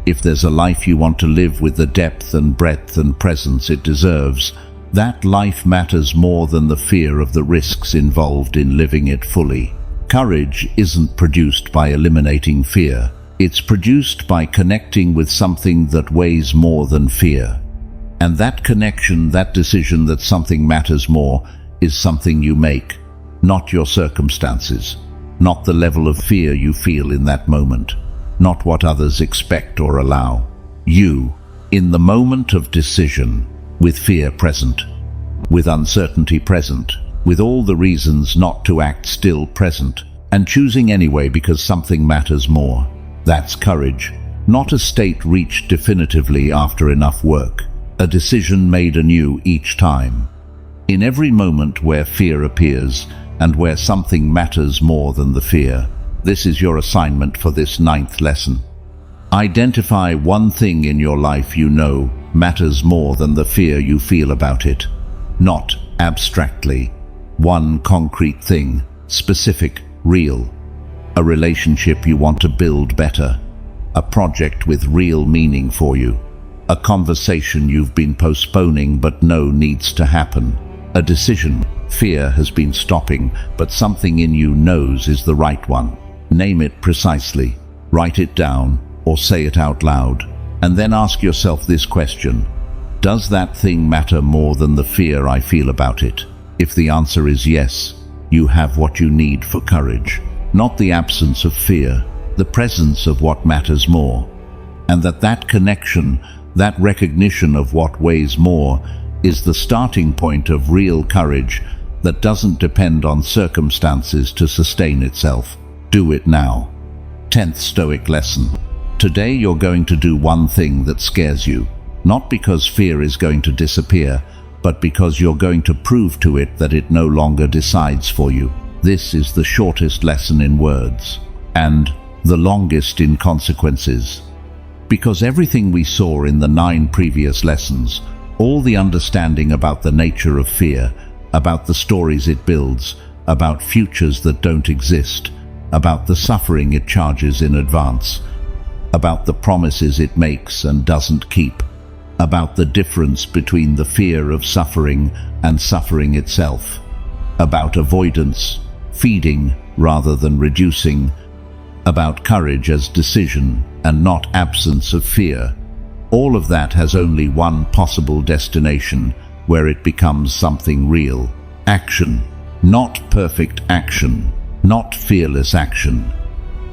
Speaker 1: If there's a life you want to live with the depth and breadth and presence it deserves, that life matters more than the fear of the risks involved in living it fully. Courage isn't produced by eliminating fear. It's produced by connecting with something that weighs more than fear. And that connection, that decision that something matters more, is something you make, not your circumstances, not the level of fear you feel in that moment, not what others expect or allow. You, in the moment of decision, with fear present, with uncertainty present, with all the reasons not to act still present, and choosing anyway because something matters more. That's courage, not a state reached definitively after enough work, a decision made anew each time. In every moment where fear appears, and where something matters more than the fear, this is your assignment for this 9th lesson. Identify one thing in your life you know matters more than the fear you feel about it. Not abstractly. One concrete thing, specific, real. A relationship you want to build better. A project with real meaning for you. A conversation you've been postponing but know needs to happen. A decision fear has been stopping, but something in you knows is the right one. Name it precisely, write it down, or say it out loud, and then ask yourself this question: does that thing matter more than the fear I feel about it? If the answer is yes, you have what you need for courage. Not the absence of fear, the presence of what matters more. And that connection, that recognition of what weighs more, is the starting point of real courage that doesn't depend on circumstances to sustain itself. Do it now. 10th Stoic lesson. Today you're going to do one thing that scares you, not because fear is going to disappear, but because you're going to prove to it that it no longer decides for you. This is the shortest lesson in words, and the longest in consequences. Because everything we saw in the 9 previous lessons, all the understanding about the nature of fear, about the stories it builds, about futures that don't exist, about the suffering it charges in advance, about the promises it makes and doesn't keep, about the difference between the fear of suffering and suffering itself, about avoidance, feeding rather than reducing, about courage as decision, and not absence of fear. All of that has only one possible destination, where it becomes something real. Action. Not perfect action. Not fearless action.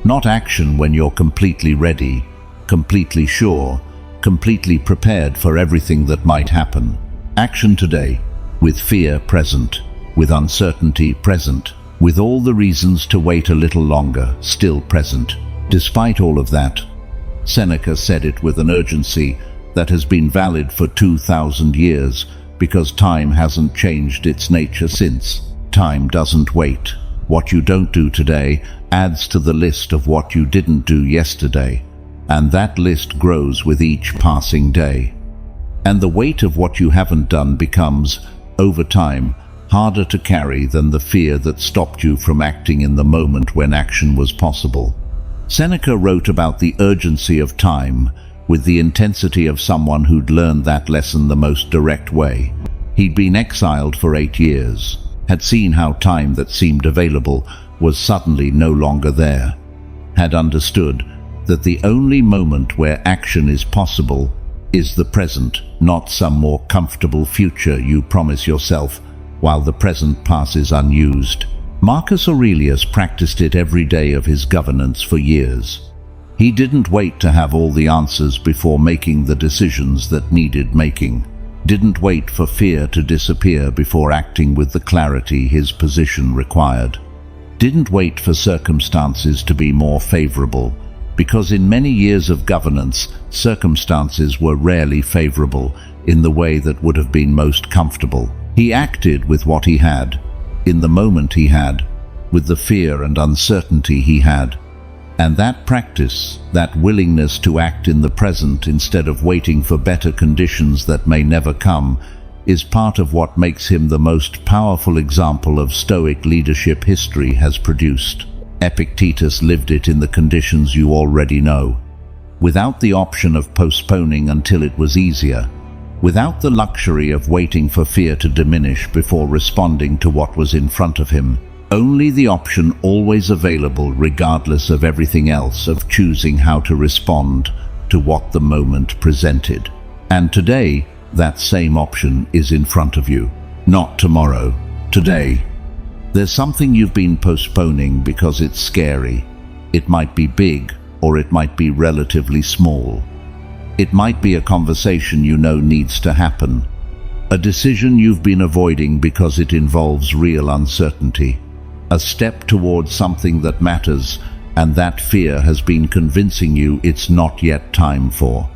Speaker 1: Not action when you're completely ready, completely sure, completely prepared for everything that might happen. Action today, with fear present, with uncertainty present, with all the reasons to wait a little longer still present. Despite all of that, Seneca said it with an urgency that has been valid for 2,000 years, because time hasn't changed its nature since. Time doesn't wait. What you don't do today adds to the list of what you didn't do yesterday, and that list grows with each passing day. And the weight of what you haven't done becomes, over time, harder to carry than the fear that stopped you from acting in the moment when action was possible. Seneca wrote about the urgency of time with the intensity of someone who'd learned that lesson the most direct way. He'd been exiled for 8 years, had seen how time that seemed available was suddenly no longer there, had understood that the only moment where action is possible is the present, not some more comfortable future you promise yourself while the present passes unused. Marcus Aurelius practiced it every day of his governance for years. He didn't wait to have all the answers before making the decisions that needed making. Didn't wait for fear to disappear before acting with the clarity his position required. Didn't wait for circumstances to be more favorable, because in many years of governance, circumstances were rarely favorable in the way that would have been most comfortable. He acted with what he had, in the moment he had, with the fear and uncertainty he had. And that practice, that willingness to act in the present instead of waiting for better conditions that may never come, is part of what makes him the most powerful example of Stoic leadership history has produced. Epictetus lived it in the conditions you already know, without the option of postponing until it was easier, without the luxury of waiting for fear to diminish before responding to what was in front of him. Only the option always available regardless of everything else of choosing how to respond to what the moment presented. And today, that same option is in front of you. Not tomorrow, today. There's something you've been postponing because it's scary. It might be big, or it might be relatively small. It might be a conversation you know needs to happen. A decision you've been avoiding because it involves real uncertainty. A step towards something that matters, and that fear has been convincing you it's not yet time for.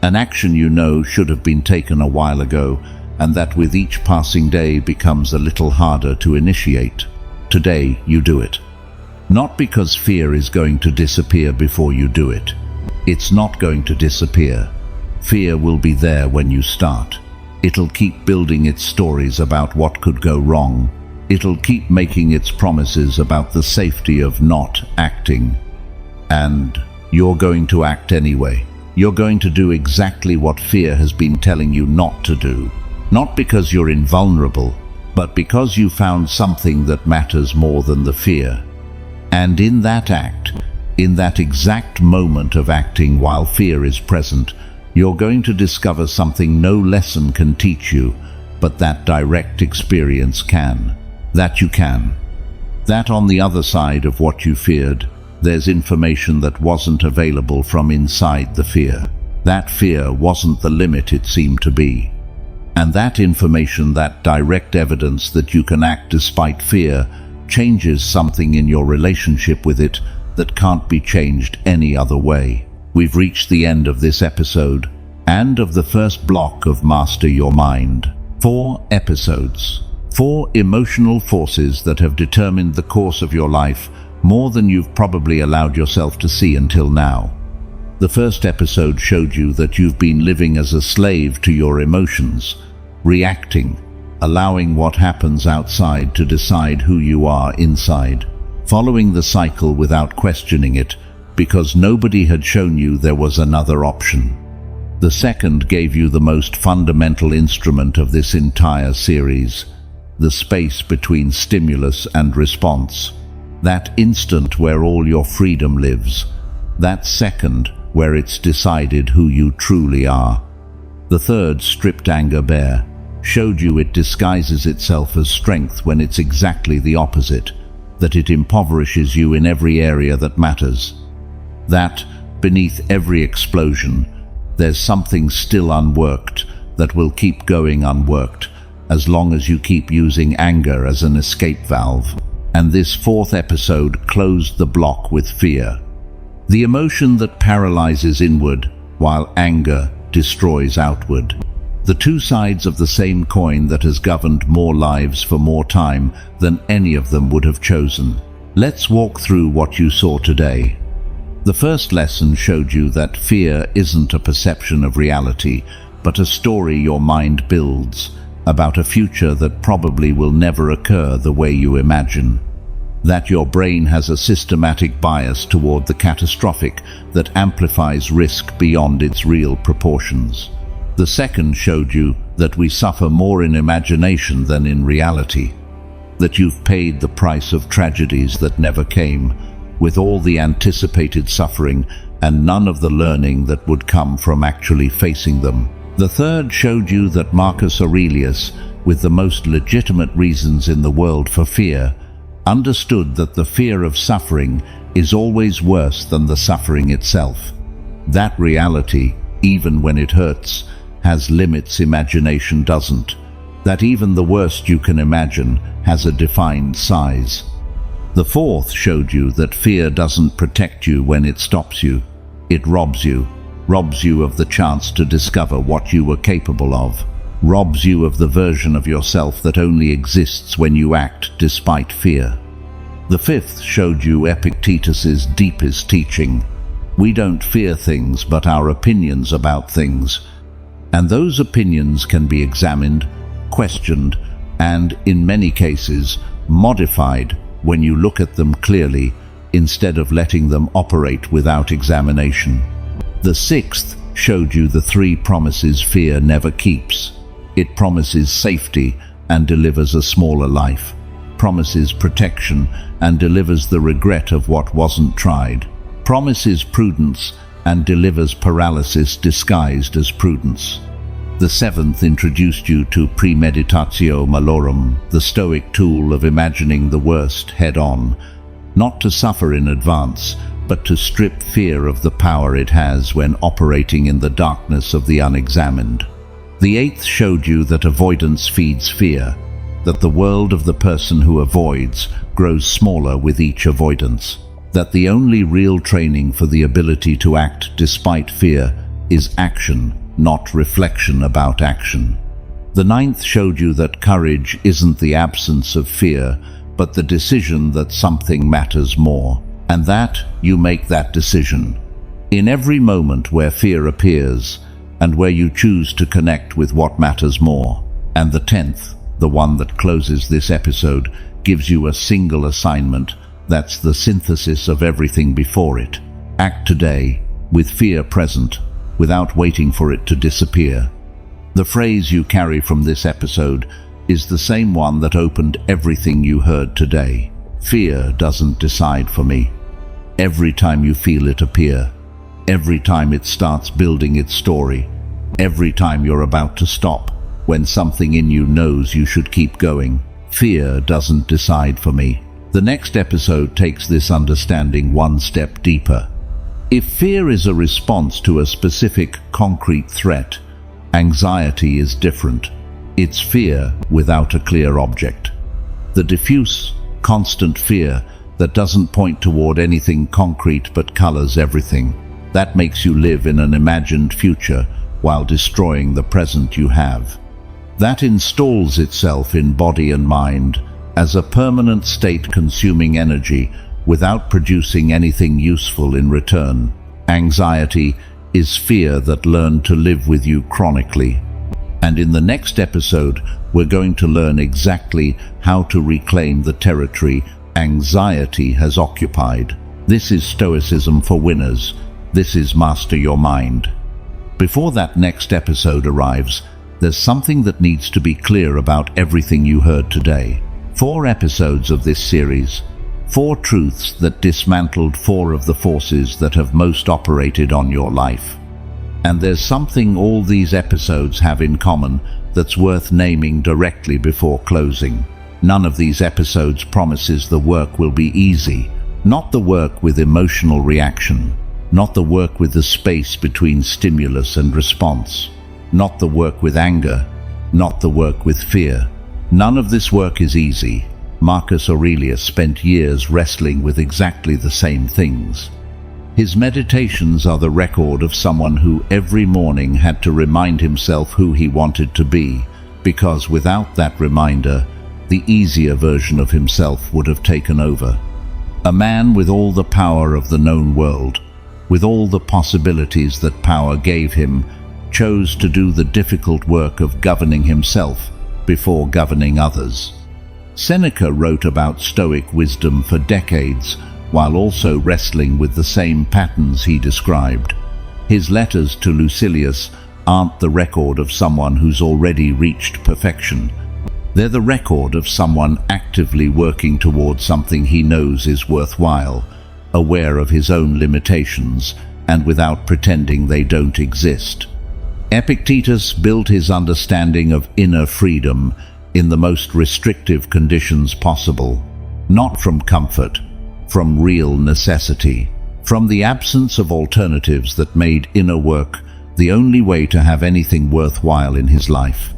Speaker 1: An action you know should have been taken a while ago, and that with each passing day becomes a little harder to initiate. Today you do it. Not because fear is going to disappear before you do it. It's not going to disappear. Fear will be there when you start. It'll keep building its stories about what could go wrong. It'll keep making its promises about the safety of not acting. And you're going to act anyway. You're going to do exactly what fear has been telling you not to do. Not because you're invulnerable, but because you found something that matters more than the fear. And in that act, in that exact moment of acting while fear is present, you're going to discover something no lesson can teach you, but that direct experience can. That you can. That on the other side of what you feared, there's information that wasn't available from inside the fear. That fear wasn't the limit it seemed to be. And that information, that direct evidence that you can act despite fear, changes something in your relationship with it that can't be changed any other way. We've reached the end of this episode, and of the first block of Master Your Mind. 4 episodes. 4 emotional forces that have determined the course of your life more than you've probably allowed yourself to see until now. The first episode showed you that you've been living as a slave to your emotions, reacting, allowing what happens outside to decide who you are inside, following the cycle without questioning it, because nobody had shown you there was another option. The second gave you the most fundamental instrument of this entire series, the space between stimulus and response. That instant where all your freedom lives. That second where it's decided who you truly are. The third stripped anger bear showed you it disguises itself as strength when it's exactly the opposite, that it impoverishes you in every area that matters. That, beneath every explosion, there's something still unworked that will keep going unworked as long as you keep using anger as an escape valve. And this fourth episode closed the block with fear, the emotion that paralyzes inward while anger destroys outward. The two sides of the same coin that has governed more lives for more time than any of them would have chosen. Let's walk through what you saw today. The first lesson showed you that fear isn't a perception of reality, but a story your mind builds about a future that probably will never occur the way you imagine. That your brain has a systematic bias toward the catastrophic that amplifies risk beyond its real proportions. The second showed you that we suffer more in imagination than in reality. That you've paid the price of tragedies that never came, with all the anticipated suffering and none of the learning that would come from actually facing them. The third showed you that Marcus Aurelius, with the most legitimate reasons in the world for fear, understood that the fear of suffering is always worse than the suffering itself. That reality, even when it hurts, has limits imagination doesn't. That even the worst you can imagine has a defined size. The fourth showed you that fear doesn't protect you when it stops you. It robs you of the chance to discover what you were capable of, robs you of the version of yourself that only exists when you act despite fear. The fifth showed you Epictetus's deepest teaching. We don't fear things but our opinions about things, and those opinions can be examined, questioned, and, in many cases, modified when you look at them clearly instead of letting them operate without examination. The sixth showed you the three promises fear never keeps. It promises safety and delivers a smaller life, promises protection and delivers the regret of what wasn't tried, promises prudence and delivers paralysis disguised as prudence. The seventh introduced you to premeditatio malorum, the Stoic tool of imagining the worst head-on, not to suffer in advance, but to strip fear of the power it has when operating in the darkness of the unexamined. The eighth showed you that avoidance feeds fear, that the world of the person who avoids grows smaller with each avoidance, that the only real training for the ability to act despite fear is action, not reflection about action. The ninth showed you that courage isn't the absence of fear, but the decision that something matters more, and that you make that decision in every moment where fear appears and where you choose to connect with what matters more. And the 10th, the one that closes this episode, gives you a single assignment that's the synthesis of everything before it. Act today, with fear present, without waiting for it to disappear. The phrase you carry from this episode is the same one that opened everything you heard today. Fear doesn't decide for me. Every time you feel it appear, every time it starts building its story, every time you're about to stop, when something in you knows you should keep going, fear doesn't decide for me. The next episode takes this understanding one step deeper. If fear is a response to a specific, concrete threat, anxiety is different. It's fear without a clear object. The diffuse, constant fear that doesn't point toward anything concrete but colors everything. That makes you live in an imagined future while destroying the present you have. That installs itself in body and mind as a permanent state consuming energy without producing anything useful in return. Anxiety is fear that learned to live with you chronically. And in the next episode, we're going to learn exactly how to reclaim the territory anxiety has occupied. This is Stoicism for winners. This is Master Your Mind. Before that next episode arrives, there's something that needs to be clear about everything you heard today. 4 episodes of this series, 4 truths that dismantled 4 of the forces that have most operated on your life. And there's something all these episodes have in common that's worth naming directly before closing. None of these episodes promises the work will be easy. Not the work with emotional reaction. Not the work with the space between stimulus and response. Not the work with anger. Not the work with fear. None of this work is easy. Marcus Aurelius spent years wrestling with exactly the same things. His meditations are the record of someone who every morning had to remind himself who he wanted to be, because without that reminder, the easier version of himself would have taken over. A man with all the power of the known world, with all the possibilities that power gave him, chose to do the difficult work of governing himself before governing others. Seneca wrote about Stoic wisdom for decades, while also wrestling with the same patterns he described. His letters to Lucilius aren't the record of someone who's already reached perfection. They're the record of someone actively working towards something he knows is worthwhile, aware of his own limitations, and without pretending they don't exist. Epictetus built his understanding of inner freedom in the most restrictive conditions possible, not from comfort, from real necessity, from the absence of alternatives that made inner work the only way to have anything worthwhile in his life.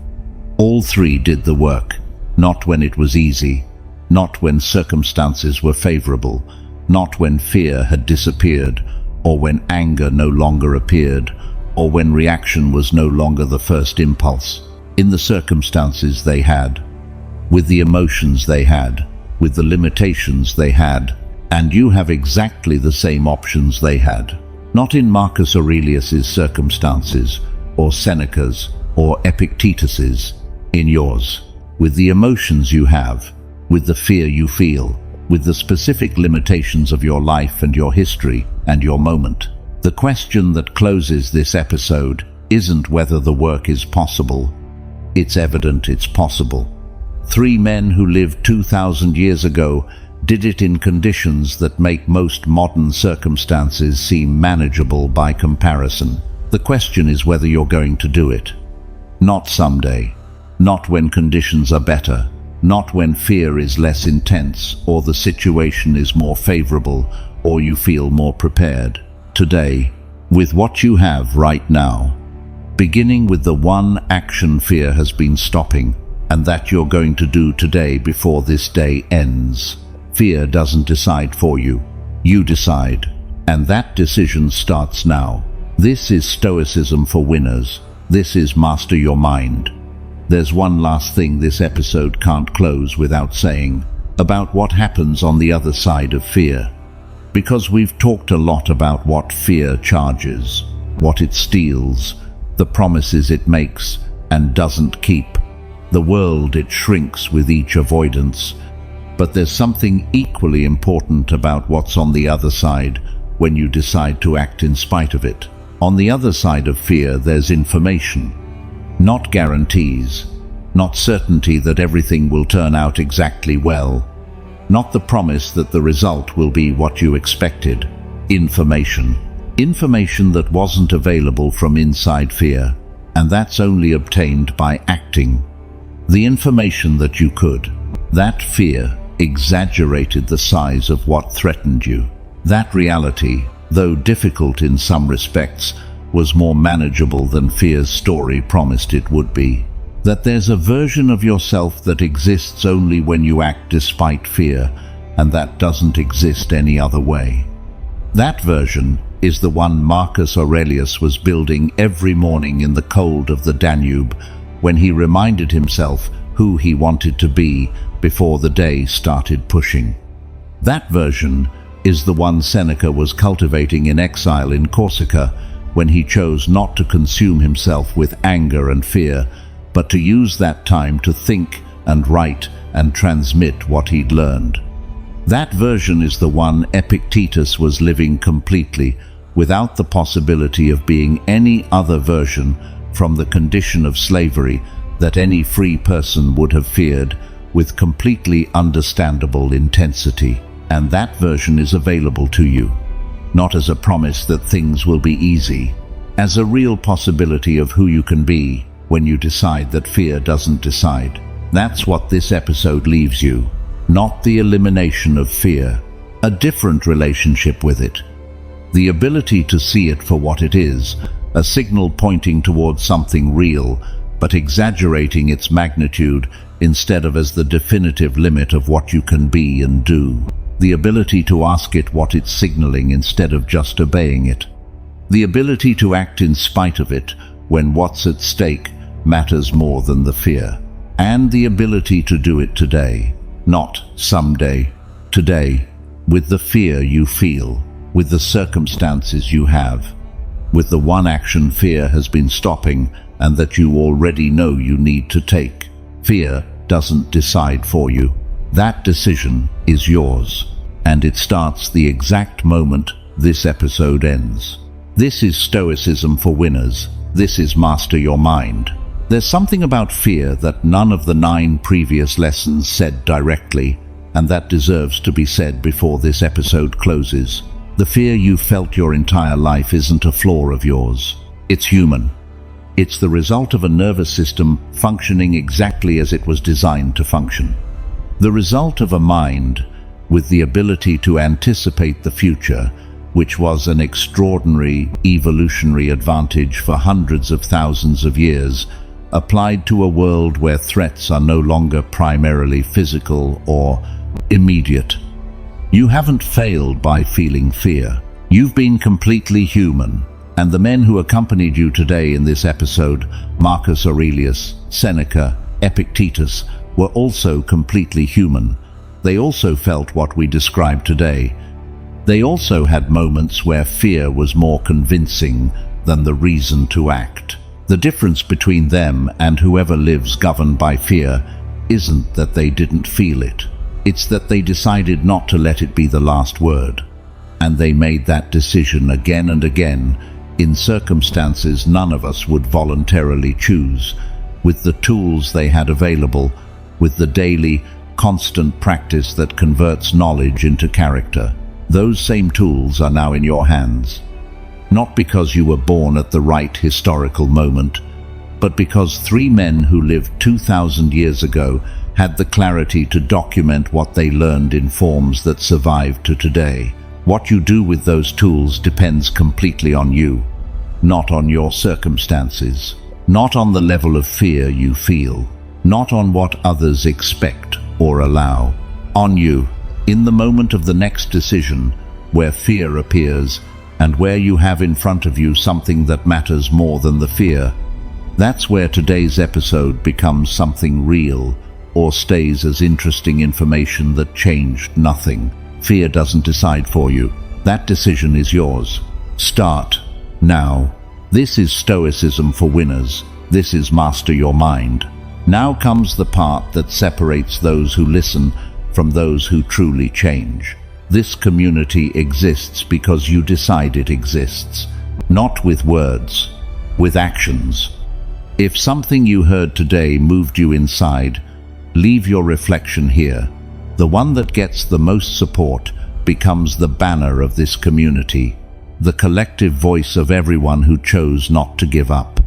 Speaker 1: All 3 did the work, not when it was easy, not when circumstances were favorable, not when fear had disappeared, or when anger no longer appeared, or when reaction was no longer the first impulse. In the circumstances they had, with the emotions they had, with the limitations they had, and you have exactly the same options they had. Not in Marcus Aurelius's circumstances, or Seneca's, or Epictetus's, in yours. With the emotions you have, with the fear you feel, with the specific limitations of your life and your history and your moment. The question that closes this episode isn't whether the work is possible. It's evident it's possible. 3 men who lived 2,000 years ago did it in conditions that make most modern circumstances seem manageable by comparison. The question is whether you're going to do it. Not someday. Not when conditions are better. Not when fear is less intense, or the situation is more favorable, or you feel more prepared. Today, with what you have right now. Beginning with the one action fear has been stopping, and that you're going to do today before this day ends. Fear doesn't decide for you. You decide. And that decision starts now. This is Stoicism for winners. This is Master Your Mind. There's one last thing this episode can't close without saying, about what happens on the other side of fear. Because we've talked a lot about what fear charges, what it steals, the promises it makes and doesn't keep, the world it shrinks with each avoidance. But there's something equally important about what's on the other side when you decide to act in spite of it. On the other side of fear, there's information. Not guarantees, not certainty that everything will turn out exactly well, not the promise that the result will be what you expected. Information. Information that wasn't available from inside fear, and that's only obtained by acting. The information that you could. That fear exaggerated the size of what threatened you. That reality, though difficult in some respects, was more manageable than fear's story promised it would be. That there's a version of yourself that exists only when you act despite fear, and that doesn't exist any other way. That version is the one Marcus Aurelius was building every morning in the cold of the Danube, when he reminded himself who he wanted to be before the day started pushing. That version is the one Seneca was cultivating in exile in Corsica, when he chose not to consume himself with anger and fear, but to use that time to think and write and transmit what he'd learned. That version is the one Epictetus was living completely, without the possibility of being any other version from the condition of slavery that any free person would have feared, with completely understandable intensity. and that version is available to you. Not as a promise that things will be easy, as a real possibility of who you can be when you decide that fear doesn't decide. That's what this episode leaves you. Not the elimination of fear, a different relationship with it. The ability to see it for what it is, a signal pointing towards something real, but exaggerating its magnitude instead of as the definitive limit of what you can be and do. The ability to ask it what it's signaling instead of just obeying it. The ability to act in spite of it when what's at stake matters more than the fear. And the ability to do it today, not someday, today, with the fear you feel, with the circumstances you have, with the one action fear has been stopping and that you already know you need to take. Fear doesn't decide for you. That decision is yours, and it starts the exact moment this episode ends. This is Stoicism for winners. This is Master Your Mind. There's something about fear that none of the 9 previous lessons said directly, and that deserves to be said before this episode closes. The fear you've felt your entire life isn't a flaw of yours. It's human. It's the result of a nervous system functioning exactly as it was designed to function. The result of a mind with the ability to anticipate the future, which was an extraordinary evolutionary advantage for hundreds of thousands of years, applied to a world where threats are no longer primarily physical or immediate. You haven't failed by feeling fear. You've been completely human. And the men who accompanied you today in this episode, Marcus Aurelius, Seneca, Epictetus, were also completely human. They also felt what we described today. They also had moments where fear was more convincing than the reason to act. The difference between them and whoever lives governed by fear isn't that they didn't feel it. It's that they decided not to let it be the last word. And they made that decision again and again, in circumstances none of us would voluntarily choose, with the tools they had available, with the daily, constant practice that converts knowledge into character. Those same tools are now in your hands. Not because you were born at the right historical moment, but because 3 men who lived 2,000 years ago had the clarity to document what they learned in forms that survive to today. What you do with those tools depends completely on you, not on your circumstances, not on the level of fear you feel, not on what others expect or allow. On you, in the moment of the next decision, where fear appears, and where you have in front of you something that matters more than the fear. That's where today's episode becomes something real, or stays as interesting information that changed nothing. Fear doesn't decide for you. That decision is yours. Start now. This is Stoicism for winners. This is Master Your Mind. Now comes the part that separates those who listen from those who truly change. This community exists because you decide it exists, not with words, with actions. If something you heard today moved you inside, leave your reflection here. The one that gets the most support becomes the banner of this community, the collective voice of everyone who chose not to give up.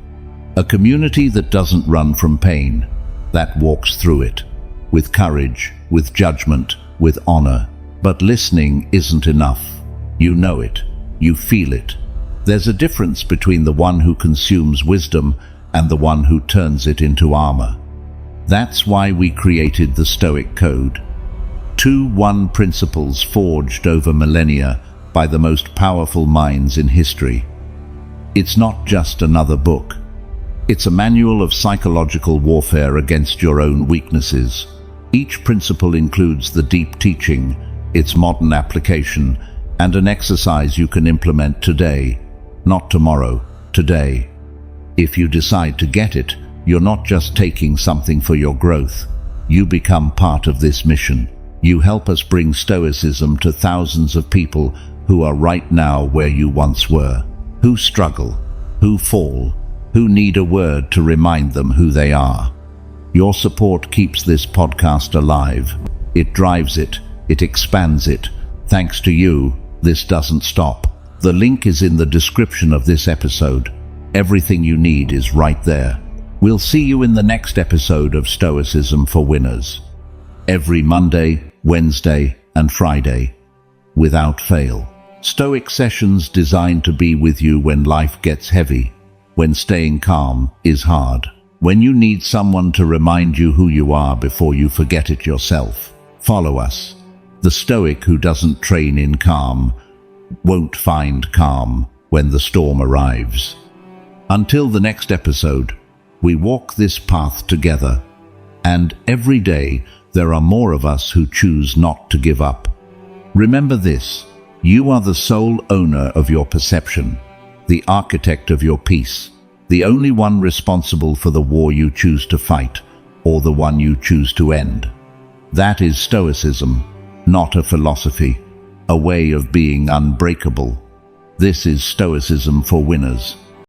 Speaker 1: A community that doesn't run from pain, that walks through it, with courage, with judgment, with honor. But listening isn't enough. You know it. You feel it. There's a difference between the one who consumes wisdom and the one who turns it into armor. That's why we created the Stoic Code. 2 principles forged over millennia by the most powerful minds in history. It's not just another book. It's a manual of psychological warfare against your own weaknesses. Each principle includes the deep teaching, its modern application, and an exercise you can implement today, not tomorrow, today. If you decide to get it, you're not just taking something for your growth. You become part of this mission. You help us bring Stoicism to thousands of people who are right now where you once were, who struggle, who fall, who need a word to remind them who they are. Your support keeps this podcast alive. It drives it, it expands it. Thanks to you, this doesn't stop. The link is in the description of this episode. Everything you need is right there. We'll see you in the next episode of Stoicism for Winners. Every Monday, Wednesday, and Friday, without fail. Stoic sessions designed to be with you when life gets heavy, when staying calm is hard, when you need someone to remind you who you are before you forget it yourself. Follow us. The Stoic who doesn't train in calm won't find calm when the storm arrives. Until the next episode, we walk this path together, and every day there are more of us who choose not to give up. Remember this: you are the sole owner of your perception, the architect of your peace, the only one responsible for the war you choose to fight, or the one you choose to end. That is Stoicism, not a philosophy, a way of being unbreakable. This is Stoicism for Winners.